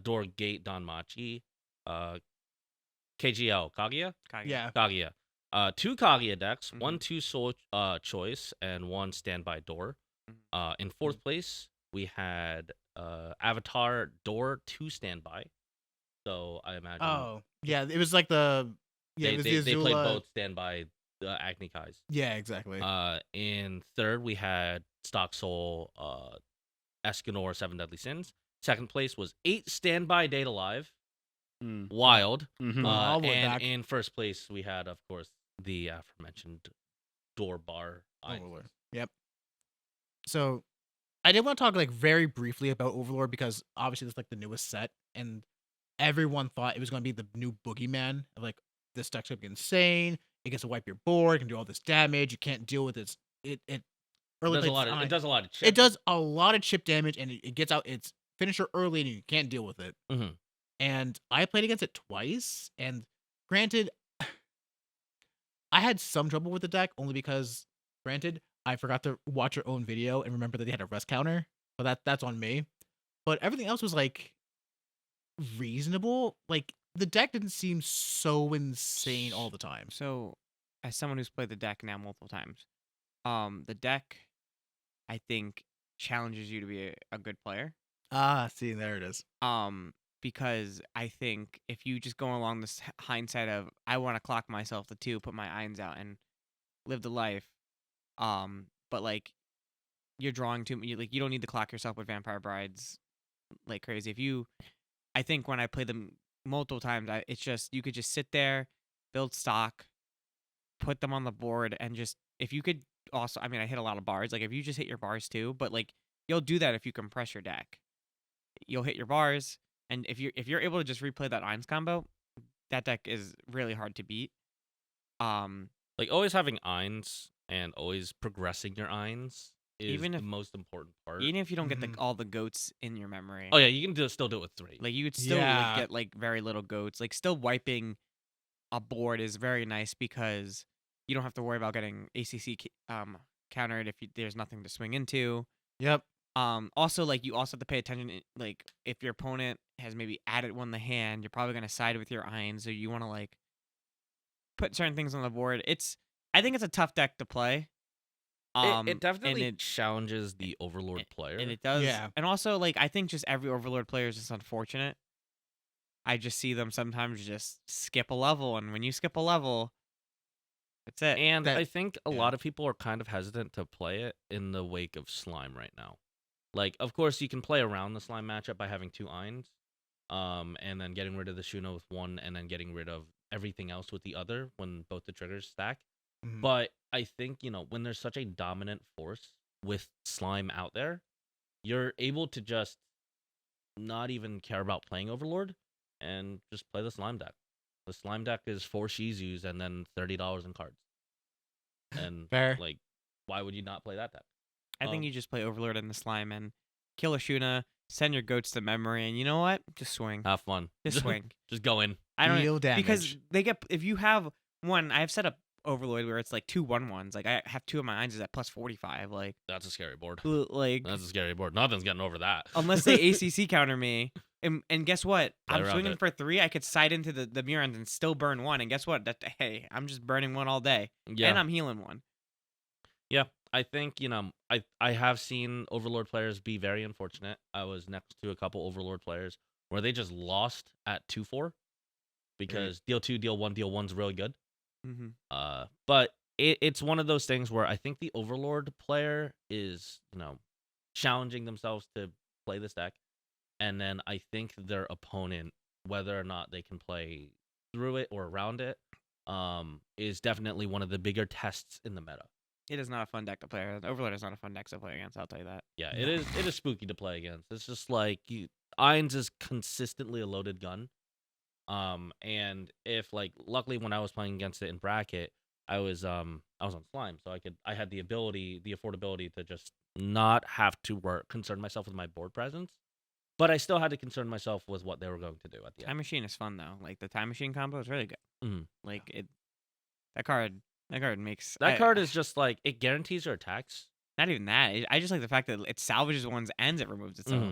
Door Gate Danmachi, KGL Kaguya. yeah. Kaguya. 2 Kaguya decks, Mhm. 1 2 soul choice, and 1 standby door. In 4th place, we had Avatar Door 2 standby. So I imagine Oh, yeah. It was like the. Yeah, they, it was they, the they played Azula. both standby Agni Kais. Yeah, exactly. In 3rd, we had Stock Soul Escanor 7 Deadly Sins. 2nd place was 8 standby Data Live. Mm. Wild. Mhm. I'll vote And back. in 1st place, we had, of course, the aforementioned Door Bar. Overlord. Yep. So, I did want to talk like very briefly about Overlord because obviously it's like the newest set, and everyone thought it was going to be the new boogeyman. Of like this deck's gonna be insane. It gets to wipe your board, can do all this damage. You can't deal with its it. It Early does, play a lot of, design. it does a lot of chip. It does a lot of chip damage, and it gets out its finisher early, and you can't deal with it. Mhm. And I played against it twice, and granted, I had some trouble with the deck only because, granted, I forgot to watch your own video and remember that they had a rest counter, but that's on me. But everything else was like reasonable. Like the deck didn't seem so insane all the time. so as someone who's played the deck now multiple times, the deck, I think, challenges you to be a good player. Ah, see, there it is. Because I think if you just go along this hindsight of I want to clock myself to 2, put my irons out, and live the life, but like you're drawing too many. Like you don't need to clock yourself with Vampire Brides like crazy. I think when I play them multiple times, it's just you could just sit there, build stock, put them on the board, and just if you could also, I mean, I hit a lot of bars. Like if you just hit your bars too, but like you'll do that if you compress your deck. You'll hit your bars. And if you're able to just replay that Eins combo, that deck is really hard to beat. Like always having Eins and always progressing your Eins is Even the if- most important part. Even if you don't get Mhm. all the goats in your memory. Oh yeah, you can still do it with 3. Like you would still Yeah. get like very little goats. Like still wiping a board is very nice because you don't have to worry about getting ACC countered if there's nothing to swing into. Yep. Also, like you also have to pay attention. Like if your opponent has maybe added one in the hand, you're probably gonna side with your Eins, so you want to like put certain things on the board. I think it's a tough deck to play. It definitely and challenges the Overlord player. and it does. Yeah. And also, like I think just every Overlord player is just unfortunate. I just see them sometimes just skip a level, and when you skip a level, that's it. And That- I think a yeah. lot of people are kind of hesitant to play it in the wake of Slime right now. Like, of course, you can play around the Slime matchup by having 2 Eins, and then getting rid of the Shuna with 1, and then getting rid of everything else with the other when both the triggers stack. Mhm. But I think, when there's such a dominant force with Slime out there, you're able to just not even care about playing Overlord and just play the Slime deck. The Slime deck is 4 Shizus and then $30 in cards. And Fair. like, why would you not play that deck? I think you just play Overlord in the Slime and kill a Shuna, send your goats to memory, and you know what? Just swing. Have fun. Just swing. Just go in. I don't Deal damage. because they get if you have one. I have set up Overlord where it's like 2 1/1s. Like I have 2 of my Eins at plus 45. Like That's a scary board. like That's a scary board. Nothing's getting over that. unless they ACC counter me, And guess what? Play I'm around swinging it. for 3. I could side into the Murons and still burn 1. And guess what? Hey, I'm just burning 1 all day. Yeah. And I'm healing 1. Yeah, I think I have seen Overlord players be very unfortunate. I was next to a couple Overlord players where they just lost at 2-4 because deal 2, deal 1, deal 1's really good. Mm-hmm. But it's one of those things where I think the Overlord player is challenging themselves to play this deck, and then I think their opponent, whether or not they can play through it or around it, is definitely one of the bigger tests in the meta. It is not a fun deck to play. Overlord is not a fun deck to play against. I'll tell you that. Yeah, it is. It is spooky to play against. It's just like Irons is consistently a loaded gun. And if luckily when I was playing against it in bracket, I was on Slime, so I had the affordability to just not have to concern myself with my board presence, but I still had to concern myself with what they were going to do at the Time end. Machine is fun though. Like the Time Machine combo is really good. Mhm. Like that card makes That card is just it guarantees your attacks. not even that. I just like the fact that it salvages one's ends. It removes itself.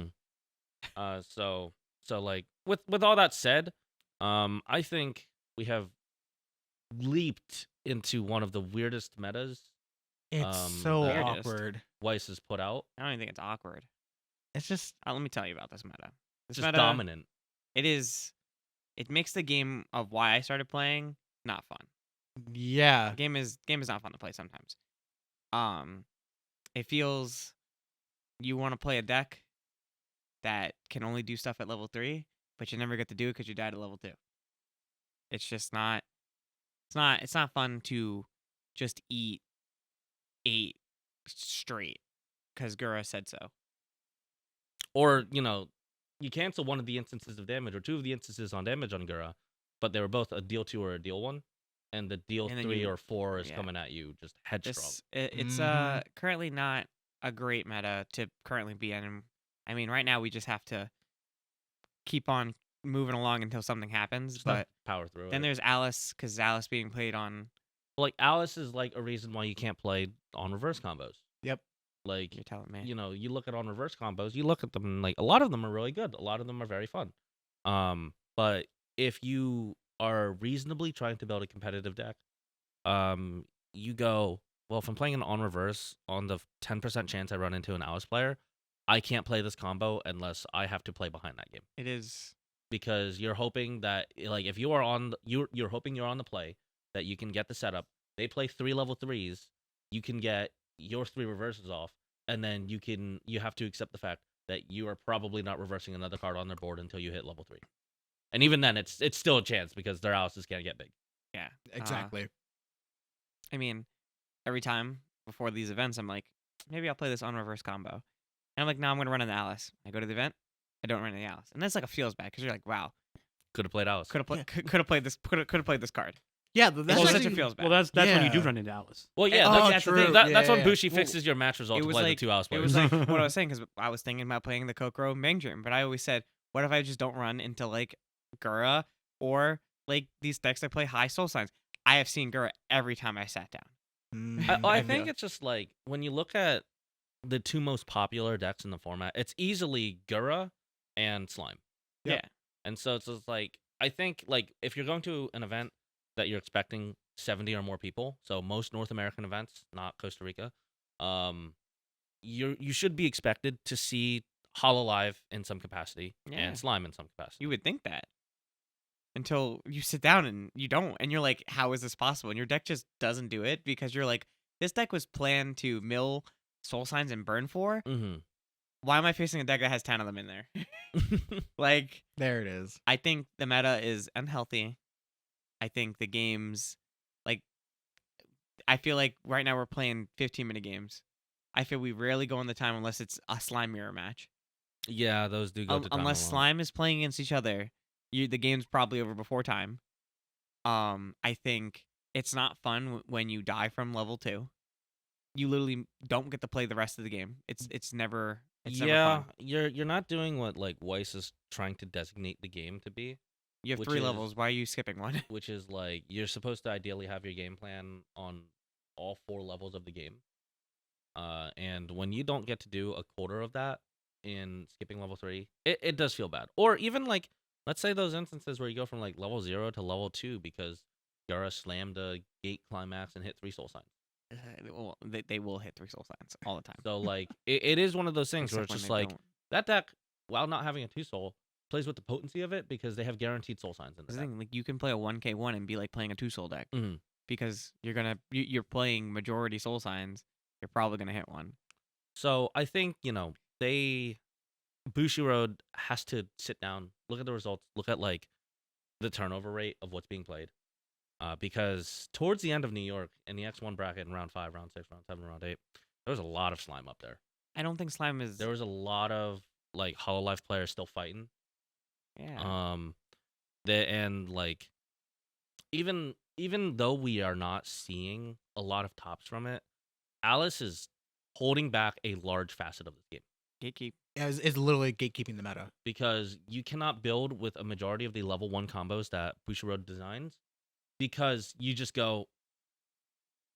Mhm. So with all that said, I think we have leaped into one of the weirdest metas It's so Weirdest. awkward. Weiss has put out. I don't even think it's awkward. It's just Let me tell you about this meta. This Just meta, dominant. It makes the game of why I started playing not fun. yeah. The game is not fun to play sometimes. It feels you want to play a deck that can only do stuff at level 3, but you never get to do it because you died at level 2. It's just not. It's not fun to just eat 8 straight because Gura said so. Or, you cancel one of the instances of damage or two of the instances on damage on Gura, but they were both a deal 2 or a deal 1, and the deal And then 3 you- or 4 is yeah. coming at you just headstrong. It's Mhm. currently not a great meta to currently be in. I mean, right now we just have to keep on moving along until something happens. Just But power through then it. there's Alice, because Alice being played on. Alice is a reason why you can't play on reverse combos. Yep. You're telling me. You look at on reverse combos, you look at them, a lot of them are really good. A lot of them are very fun. But if you are reasonably trying to build a competitive deck, you go, well, if I'm playing an on reverse on the 10% chance I run into an Alice player, I can't play this combo unless I have to play behind that game. It is. Because you're hoping that if you are on you're hoping you're on the play that you can get the setup. They play 3 level 3s, you can get your 3 reverses off, and then you have to accept the fact that you are probably not reversing another card on their board until you hit level 3. And even then it's still a chance because their Alice's can't get big. Yeah. Exactly. I mean, every time before these events, I'm like, maybe I'll play this on reverse combo. And I'm like, no, I'm gonna run into Alice. I go to the event, I don't run into Alice, and that's it feels bad because you're like, wow, Could have played Alice. could have played this card. Yeah, It's that's just actually, it feels bad. Well, that's when you do Yeah. run into Alice. Well, yeah, Oh, that's the true. thing. That's Yeah, when yeah. Bushi Well, fixes your match result it to was play like the 2 Alice it players. was like what I was saying because I was thinking about playing the Kokoro Mang Dream, but I always said, what if I just don't run into Gura or these decks that play high soul signs? I have seen Gura every time I sat down. I Mhm. think it's just when you look at the 2 most popular decks in the format, it's easily Gura and Slime. Yep. Yeah. And so it's just I think if you're going to an event that you're expecting 70 or more people, so most North American events, not Costa Rica, you should be expected to see Hololive in some capacity Yeah. and Slime in some capacity. You would think that until you sit down and you don't, and you're like, how is this possible? And your deck just doesn't do it because you're like, this deck was planned to mill soul signs and burn 4. Mm-hmm. Why am I facing a deck that has 10 of them in there? There it is. I think the meta is unhealthy. I think the games, I feel like right now we're playing 15-minute games. I feel we rarely go on the time unless it's a slime mirror match. Yeah, those do go to time Unless a lot. slime is playing against each other, the game's probably over before time. I think it's not fun when you die from level 2. You literally don't get to play the rest of the game. It's never. Never Yeah, fun. you're not doing what Weiss is trying to designate the game to be, You have which 3 is- levels. Why are you skipping one? which is you're supposed to ideally have your game plan on all 4 levels of the game. And when you don't get to do a quarter of that, in skipping level 3, it does feel bad. Or even like, let's say those instances where you go from like level 0 to level 2 because Gura slammed a gate climax and hit 3 soul signs. Well, they will hit 3 soul signs all the time. So like it is one of those things where Except it's when just they like don't. that deck, while not having a 2 soul, plays with the potency of it because they have guaranteed soul signs in the That's the deck. thing, like you can play a 1k1 and be like playing a 2 soul deck Mhm. because you're playing majority soul signs. You're probably gonna hit one. So I think, Bushiroad has to sit down, look at the results, look at like the turnover rate of what's being played. Because towards the end of New York in the X1 bracket in round 5, round 6, round 7, round 8, there was a lot of slime up there. I don't think slime is. There was a lot of like Hololive players still fighting. Yeah. And like even though we are not seeing a lot of tops from it, Alice is holding back a large facet of this game Gatekeep. Is literally gatekeeping the meta. because you cannot build with a majority of the level 1 combos that Bushiroad designs because you just go,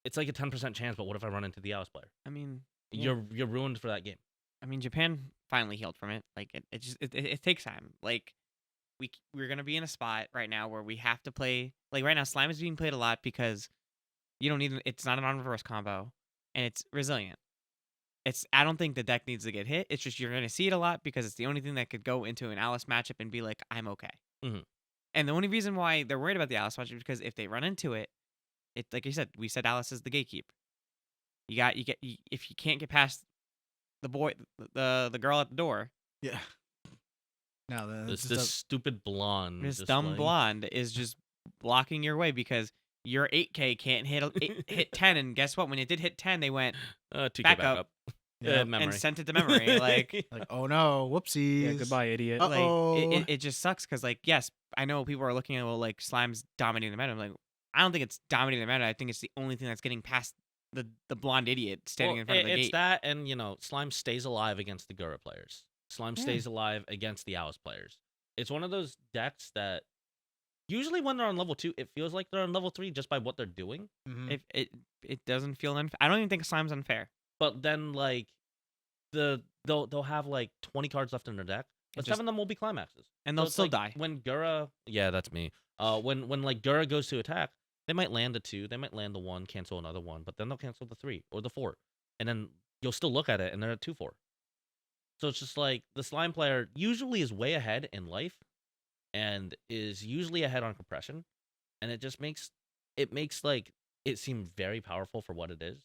it's like a 10% chance, but what if I run into the Alice player? I mean, yeah. You're ruined for that game. I mean, Japan finally healed from it. Like it takes time. Like we're gonna be in a spot right now where we have to play. Like right now, slime is being played a lot because you don't need. It's not an on reverse combo, and it's resilient. I don't think the deck needs to get hit. It's just you're gonna see it a lot because it's the only thing that could go into an Alice matchup and be like, I'm okay. Mhm. And the only reason why they're worried about the Alice matchup is because if they run into it, like you said, we said Alice is the gatekeeper. If you can't get past the girl at the door, Yeah. No, This stupid blonde. this just dumb like- blonde is just blocking your way because your 8K can't hit 10, and guess what? When it did hit 10, they went 2K back back up. up. Memory. and sent it to memory. Like oh no, whoopsies. Yeah, goodbye, idiot. Uh-oh. like it just sucks because like yes, I know people are looking at like slime's dominating the meta. I'm like, I don't think it's dominating the meta. I think it's the only thing that's getting past the blonde idiot standing in front of the it's gate. that, and Slime stays alive against the Gura players. Slime Yeah. stays alive against the Alice players. It's one of those decks that usually when they're on level 2, it feels like they're on level 3 just by what they're doing. Mhm. If it doesn't feel unfair. I don't even think slime's unfair. But then like they'll have like 20 cards left in their deck, but just- 7 of them will be climaxes. And So they'll it's still like die. when Gura. Yeah, that's me. When like Gura goes to attack, they might land the 2, they might land the 1, cancel another 1, but then they'll cancel the 3 or the 4, and then you'll still look at it and they're at 2-4. So it's just like the slime player usually is way ahead in life, and is usually ahead on compression, and it just makes like it seem very powerful for what it is.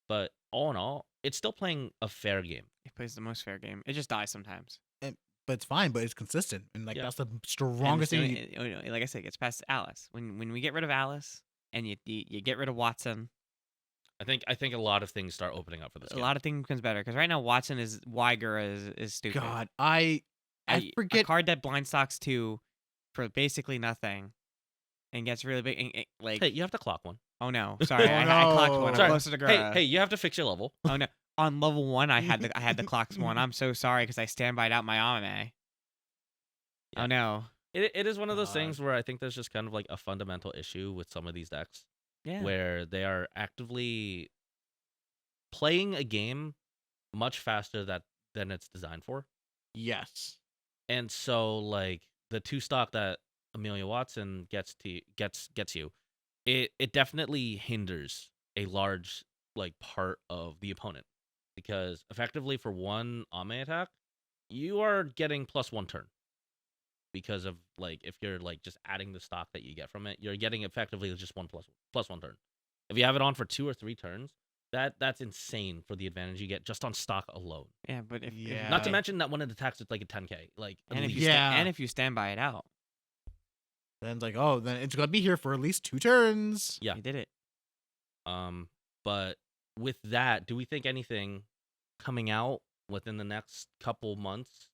But all in all, it's still playing a fair game. It plays the most fair game. It just dies sometimes. But it's fine, but it's consistent. And like Yeah. that's the And strongest it's thing. the only- like I said, it gets past Alice. When we get rid of Alice and you get rid of Watson, I think a lot of things start opening up for this a game. lot of things becomes better. Because right now Watson is why Gura is stupid. God, I a forget. card that blind stocks 2 for basically nothing and gets really big. And, like, Hey, you have to clock one. oh no, sorry, Oh, I clocked one. no. I'm Sorry. closer to Gura. Hey, you have to fix your level. Oh no, on level 1 I had the clocks 1. I'm so sorry because I standby'd out my anime. Yeah. Oh no. It is one of those God. things where I think there's just kind of like a fundamental issue with some of these decks Yeah. where they are actively playing a game much faster than it's designed for. Yes. And so like the 2 stock that Amelia Watson gets you, it definitely hinders a large like part of the opponent, because effectively for 1 Ame attack, you are getting +1 turn. Because of like if you're like just adding the stock that you get from it, you're getting effectively just plus one turn. If you have it on for 2 or 3 turns, that's insane for the advantage you get just on stock alone. Yeah, but if Yeah. Not to mention that when it attacks, it's like a 10k. Like at and if least. you Yeah. and if you stand by it out, Then it's like, oh, then it's gonna be here for at least 2 turns. Yeah. you did it. But with that, do we think anything coming out within the next couple months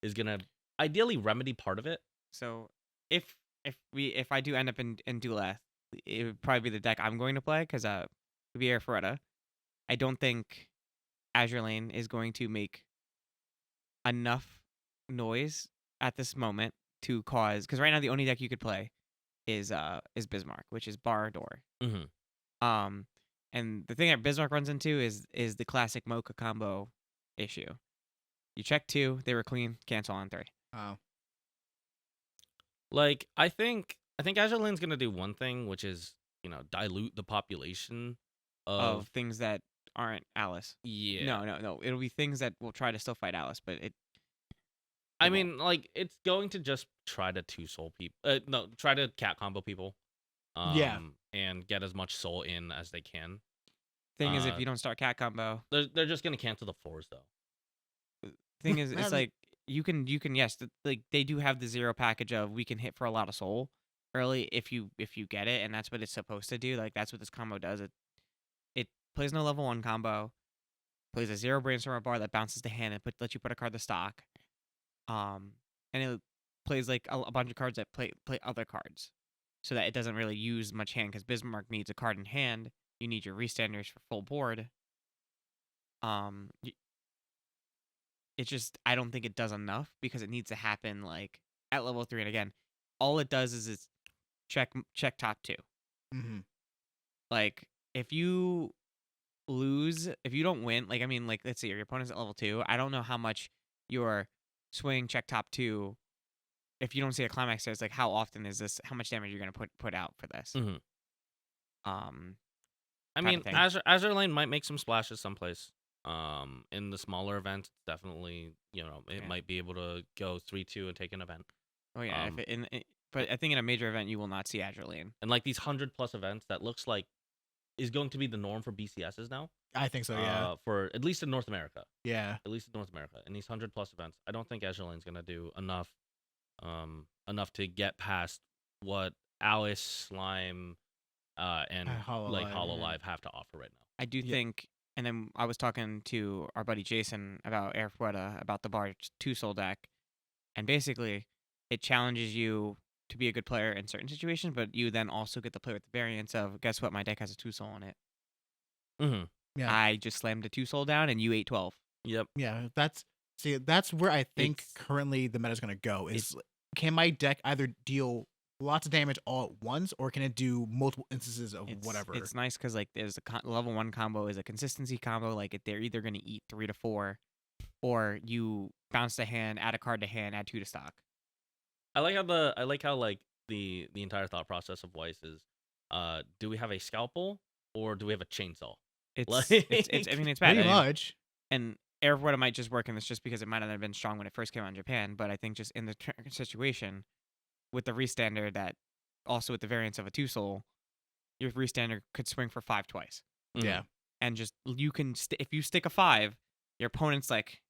is gonna ideally remedy part of it? So if I do end up in Dueleth, it would probably be the deck I'm going to play because it would be Airforetta. I don't think Azure Lane is going to make enough noise at this moment to cause, because right now the only deck you could play is Bismarck, which is bar door. Mm-hmm. And the thing that Bismarck runs into is the classic Mocha combo issue. You check 2, they were clean, cancel on 3. Oh. Like I think Azure Lane's gonna do one thing, which is dilute the population Of things that aren't Alice. yeah. No. It'll be things that will try to still fight Alice, but I it won't. mean, like it's going to just try to two soul people. No, try to cat combo people. Yeah. And get as much soul in as they can. Thing is, if you don't start cat combo, They're just gonna cancel the 4s though. thing is, it's Well, like you can yes, like they do have the 0 package of we can hit for a lot of soul early if you get it, and that's what it's supposed to do. Like that's what this combo does. It plays no level 1 combo, plays a 0 brainstormer bar that bounces the hand and lets you put a card to stock. And it plays like a bunch of cards that play other cards, so that it doesn't really use much hand because Bismarck needs a card in hand. You need your restanders for full board. It's just I don't think it does enough because it needs to happen like at level 3. And again, all it does is it's check top 2. Mm-hmm. Like if you lose, if you don't win, like I mean, like let's see, your opponent's at level 2. I don't know how much your swing check top 2. If you don't see a climax, there's like how often is this? How much damage you're gonna put out for this? Mhm. I type mean, of thing. Azure Lane might make some splashes someplace. In the smaller events, definitely, it Yeah. might be able to go 3-2 and take an event. Oh yeah, but I think in a major event you will not see Azure Lane. And like these 100+ events, that looks like is going to be the norm for BCSs now. I think so. Yeah. For at least in North America. Yeah. At least in North America, in these 100+ events, I don't think Azure Lane's gonna do enough to get past what Alice, Slime, and like Hololive have to offer right now. I do Yeah. think, and then I was talking to our buddy Jason about Air Fueta, about the Bar 2 Soul deck, and basically it challenges you to be a good player in certain situations, but you then also get to play with the variance of, guess what, my deck has a 2 Soul in it. Mm-hmm. Yeah. I just slammed a 2 Soul down and you ate 12. Yep. Yeah. That's where I think It's- currently the meta's gonna go. Is can my deck either deal lots of damage all at once, or can it do multiple instances of whatever? It's nice because like there's level 1 combo is a consistency combo. Like they're either going to eat 3 to 4, or you bounce the hand, add a card to hand, add 2 to stock. I like how like the entire thought process of Weiss is, do we have a scalpel or do we have a chainsaw? It's Like- I mean it's bad. Pretty I mean, much. and Air Fueta might just work in this just because it might not have been strong when it first came out in Japan, but I think just in the situation with the restander that also with the variance of a 2 Soul, your restander could swing for 5 twice. Mhm. Yeah. And just you can if you stick a 5, your opponent's like,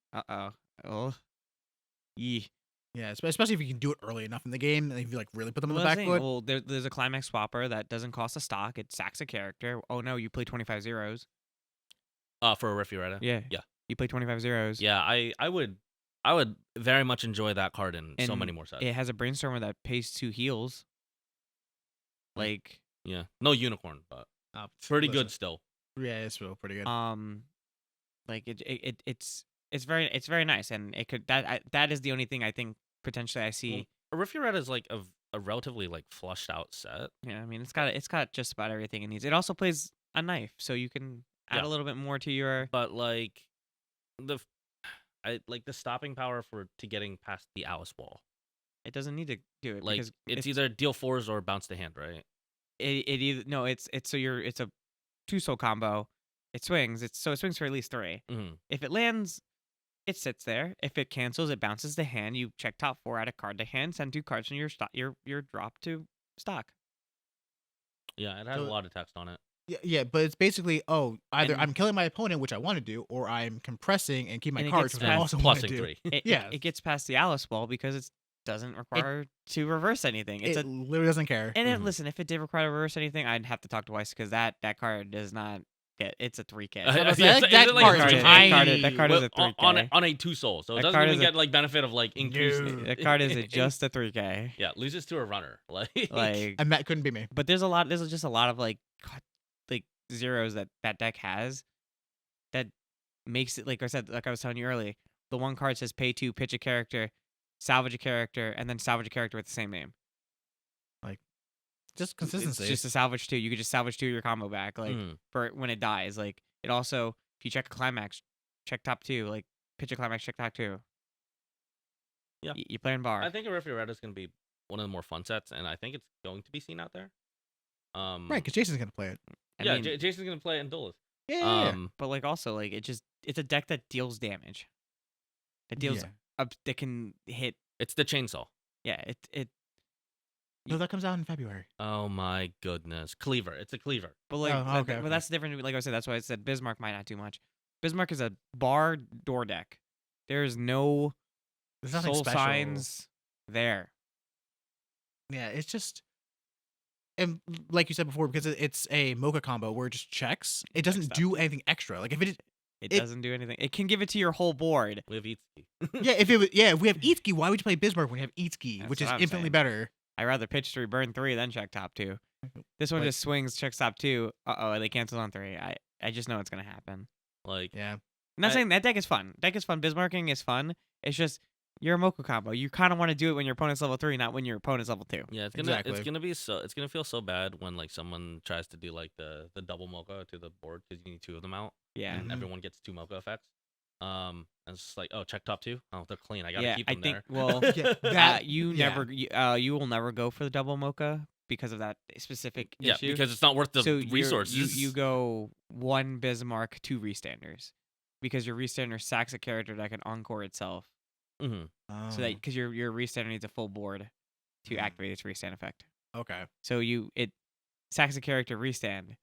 yee. Yeah. Especially if you can do it early enough in the game, and if you like really put them on the Well, back that's the thing. foot. Well, there's a climax swapper that doesn't cost a stock. It sacks a character. Oh no, you play 25 zeros. For a Refureta. Yeah. Yeah. You play 25 zeros. Yeah, I would very much enjoy that card in so And many more sets. It has a brainstormer that pays 2 heals. Like, Yeah. No unicorn, but Uh, pretty listen, good still. Yeah, it's still pretty good. like it's very nice, and it could that is the only thing I think potentially I see. A Refureta is like a relatively like flushed out set. Yeah, I mean it's got just about everything it needs. It also plays a knife, so you can add Yeah. a little bit more to your. But like the stopping power to getting past the Alice wall. It doesn't need to do it Like because it's either deal 4s or bounce the hand, right? it either no it's a 2 Soul combo. It swings. It swings for at least 3. Mm-hmm. If it lands, it sits there. If it cancels, it bounces the hand. You check top 4, add a card to hand, send 2 cards from your drop to stock. Yeah, it has So- a lot of text on it. Yeah, but it's basically either And- I'm killing my opponent, which I want to do, or I'm compressing and keep my And it cards, gets which I And also want to plusing do. 3. Yeah. It gets past the Alice wall because it doesn't require to reverse anything. It's It literally doesn't care. and Mhm. listen, if it did require to reverse anything, I'd have to talk to Weiss because that card does not get. It's a 3K. Yeah, that is it card like is Japan? tiny. That card is a 3K. on a 2 soul, so it That doesn't card even is a- get like benefit of like increase. No. That card is just a 3K. Yeah, loses to a runner. Like Like, And that couldn't be me. but there's just a lot of like zeros that deck has that makes it, like I said, like I was telling you earlier, the one card says pay 2, pitch a character, salvage a character, and then salvage a character with the same name. Just consistency. It's just a salvage 2. You could just salvage 2 your combo back, like Mhm. for when it dies. Like it also, if you check a climax, check top 2. Like pitch a climax check top 2. Yeah. You play in bar. I think Arifia Red is going to be one of the more fun sets, and I think it's going to be seen out there. Right, because Jason's gonna play it. I yeah, mean, Jason's going to play it in Duelist. Yeah. but like also like it's a deck that deals damage. That deals Yeah. up. That can hit. It's the chainsaw. Yeah. It. No, that comes out in February. Oh my goodness, cleaver! It's a cleaver. But like, Oh, okay, but okay. that's the difference. Like I said, that's why I said Bismarck might not do much. Bismarck is a bar door deck. There's no There's nothing soul special. signs there. Yeah, it's just, and like you said before, because it's a Mocha combo where it just checks, it doesn't stuff. do anything extra. Like if it, It It- doesn't do anything. It can give it to your whole board. We have Itsuki. if we have Itsuki, why would you play Bismarck when you have Itsuki, That's which what is I'm infinitely saying. better? I rather pitch 3, burn 3, then check top 2. This one Like- just swings, checks top 2. They cancel on 3. I just know it's gonna happen. Like, Yeah, I'm not I- saying that deck is fun. Deck is fun. Bismarcking is fun. It's just you're a Mocha combo. You kind of want to do it when your opponent's level 3, not when your opponent's level 2. yeah, it's Exactly. gonna feel so bad when like someone tries to do like the double mocha to the board because you need 2 of them out, Yeah. and Mhm. everyone gets 2 mocha effects. And it's just like, oh, check top 2. Oh, they're clean. I gotta Yeah, keep I them think. there. Well, yeah, that you yeah. never. You will never go for the double Mocha because of that specific Yeah, issue. because it's not worth the so you're- resources. You go 1 Bismarck, 2 Restanders, because your Restander sacks a character that can encore itself. Mhm. So that because your Restander needs a full board to Mm. activate its restand effect. Okay, So it sacks a character restand,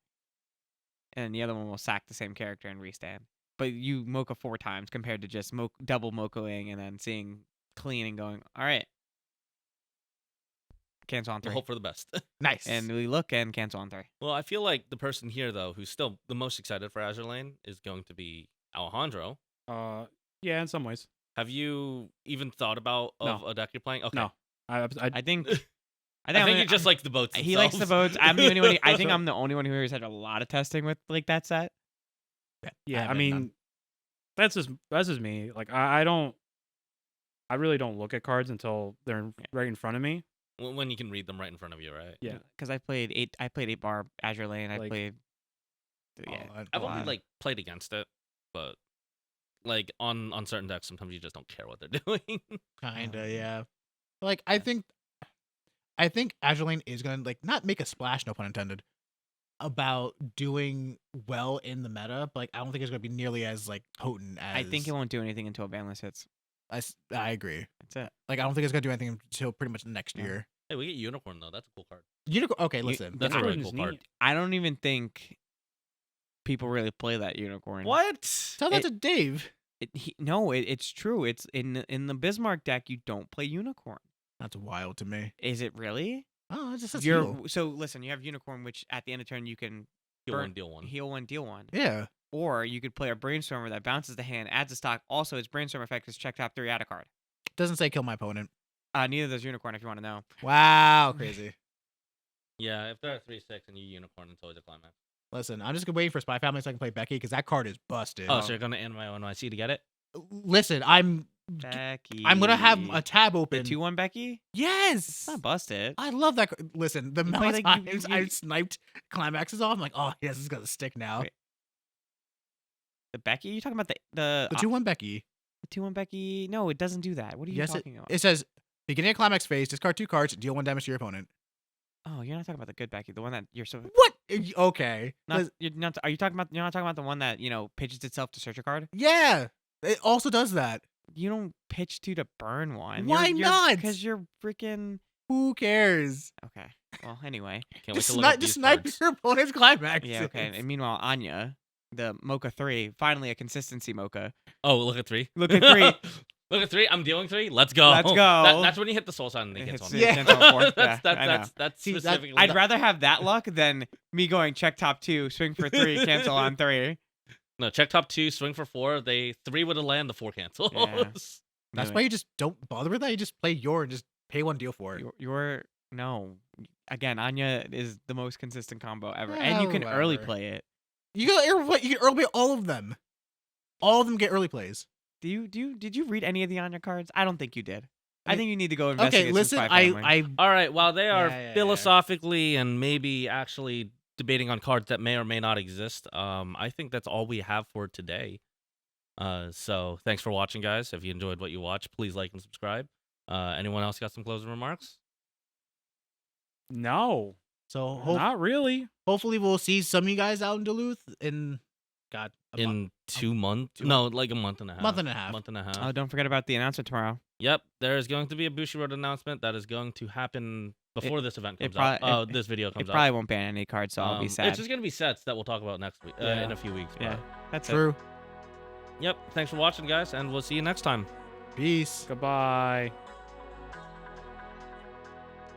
and the other one will sack the same character and restand. But you mocha 4 times compared to just double mochaing and then seeing clean and going, all right, cancel on We'll 3. hope for the best. nice. And we look and cancel on 3. Well, I feel like the person here though who's still the most excited for Azure Lane is going to be Alejandro. Yeah, in some ways. Have you even thought about No. a deck you're playing? Okay. No. I I think. I think he just likes the boats. He likes the themselves. boats. I'm the only one. I think I'm the only one who has had a lot of testing with like that set. yeah, I haven't mean, none. that's just me. Like I really don't look at cards until they're right in front of me. when you can read them right in front of you, right? Yeah. Because I played 8 bar Azure Lane. I Like- played. Yeah. Oh, I've a only lot. like played against it, but like on certain decks, sometimes you just don't care what they're doing. Kinda, yeah. Like I think Azure Lane is gonna like not make a splash, no pun intended, about doing well in the meta, but like I don't think it's gonna be nearly as like potent as. I think it won't do anything until Banless hits. I agree. That's it. Like I don't think it's gonna do anything until pretty much next Yeah. year. Hey, we get Unicorn though. That's a cool card. Unicorn. Okay, listen. That's a Unicorn really is cool card. neat. I don't even think people really play that unicorn. What? Tell that it- to Dave. It's true. It's in the Bismarck deck. You don't play unicorn. That's wild to me. Is it really? Oh, it just says You're heal. so listen. You have unicorn, which at the end of turn you can Heal burn- one, deal one. heal 1, deal 1. Yeah. Or you could play a brainstormer that bounces the hand, adds a stock. Also, its brainstorm effect is check top 3, add a card. Doesn't say kill my opponent. Neither does unicorn. If you want to know. Wow, crazy. Yeah, if they're at 3/6 and you Unicorn, it's always a climax. Listen, I'm just gonna wait for Spy Family so I can play Becky because that card is busted. Oh, so you're gonna end my NYC to get it? Listen, I'm Becky. gonna have a tab the open. 2/1 Becky. Yes. It's not busted. I love that. Listen, the You amount play, of like, times you- I've sniped climaxes off, I'm like, oh yes, this is gonna stick now. Wait, The Becky? You talking about the The 2-1 Becky. the 2/1 Becky? No, it doesn't do that. What are you Yes, talking about? it says beginning of climax phase, discard 2 cards, deal 1 damage to your opponent. Oh, you're not talking about the good Becky. The one that you're so. What? Okay. Not, you're not. Are you talking about? You're not talking about the one that pitches itself to search a card. Yeah, it also does that. You don't pitch to burn one. Why not? Because you're freaking. Who cares? Okay. Well, anyway. Can't wait Just to look up these snipe cards. your opponent's climax. Yeah. Okay. And meanwhile, Anya, the Mocha 3, finally a consistency Mocha. Oh, look at 3. Look at 3. Look at 3. I'm dealing 3. Let's go. Let's go. That's when you hit the soul sign and they It cancel hits on it. you. Cancel on 4. Yeah, That's See, that- specifically. I'd rather have that luck than me going check top 2, swing for 3, cancel on 3. No, check top 2, swing for 4. They 3 would have land, the 4 cancels. Yeah. That's Anyway, why you just don't bother with that. You just play your and just pay 1 deal for it. You're no. Again, Anya is the most consistent combo ever, Yeah, and you can early whatever. play it. You can early play all of them. All of them get early plays. Did you read any of the Anya cards? I don't think you did. I I- think you need to go investigate. Okay, some listen, Spy Family. I All right, while they are Yeah. philosophically and maybe actually debating on cards that may or may not exist, I think that's all we have for today. So thanks for watching, guys. If you enjoyed what you watched, please like and subscribe. Anyone else got some closing remarks? No, So not really. hopefully we'll see some of you guys out in Duluth in a In month. 2 months? two No, like a month and a half. Month and a half. Month and a half. Oh, don't forget about the announcement tomorrow. Yep, there is going to be a Bushiroad announcement that is going to happen before this event it comes prob- out. This video It comes probably out. won't ban any cards, so I'll be sad. It's just gonna be sets that we'll talk about next week, Yeah. in a few weeks. Yeah, but- that's it. True. Yep. Thanks for watching, guys, and we'll see you next time. Peace. Goodbye.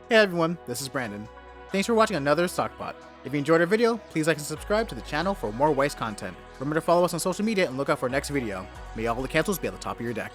Hey everyone, this is Brandon. Thanks for watching another Sockbot. If you enjoyed our video, please like and subscribe to the channel for more Weiss content. Remember to follow us on social media and look out for our next video. May all the cancels be at the top of your deck.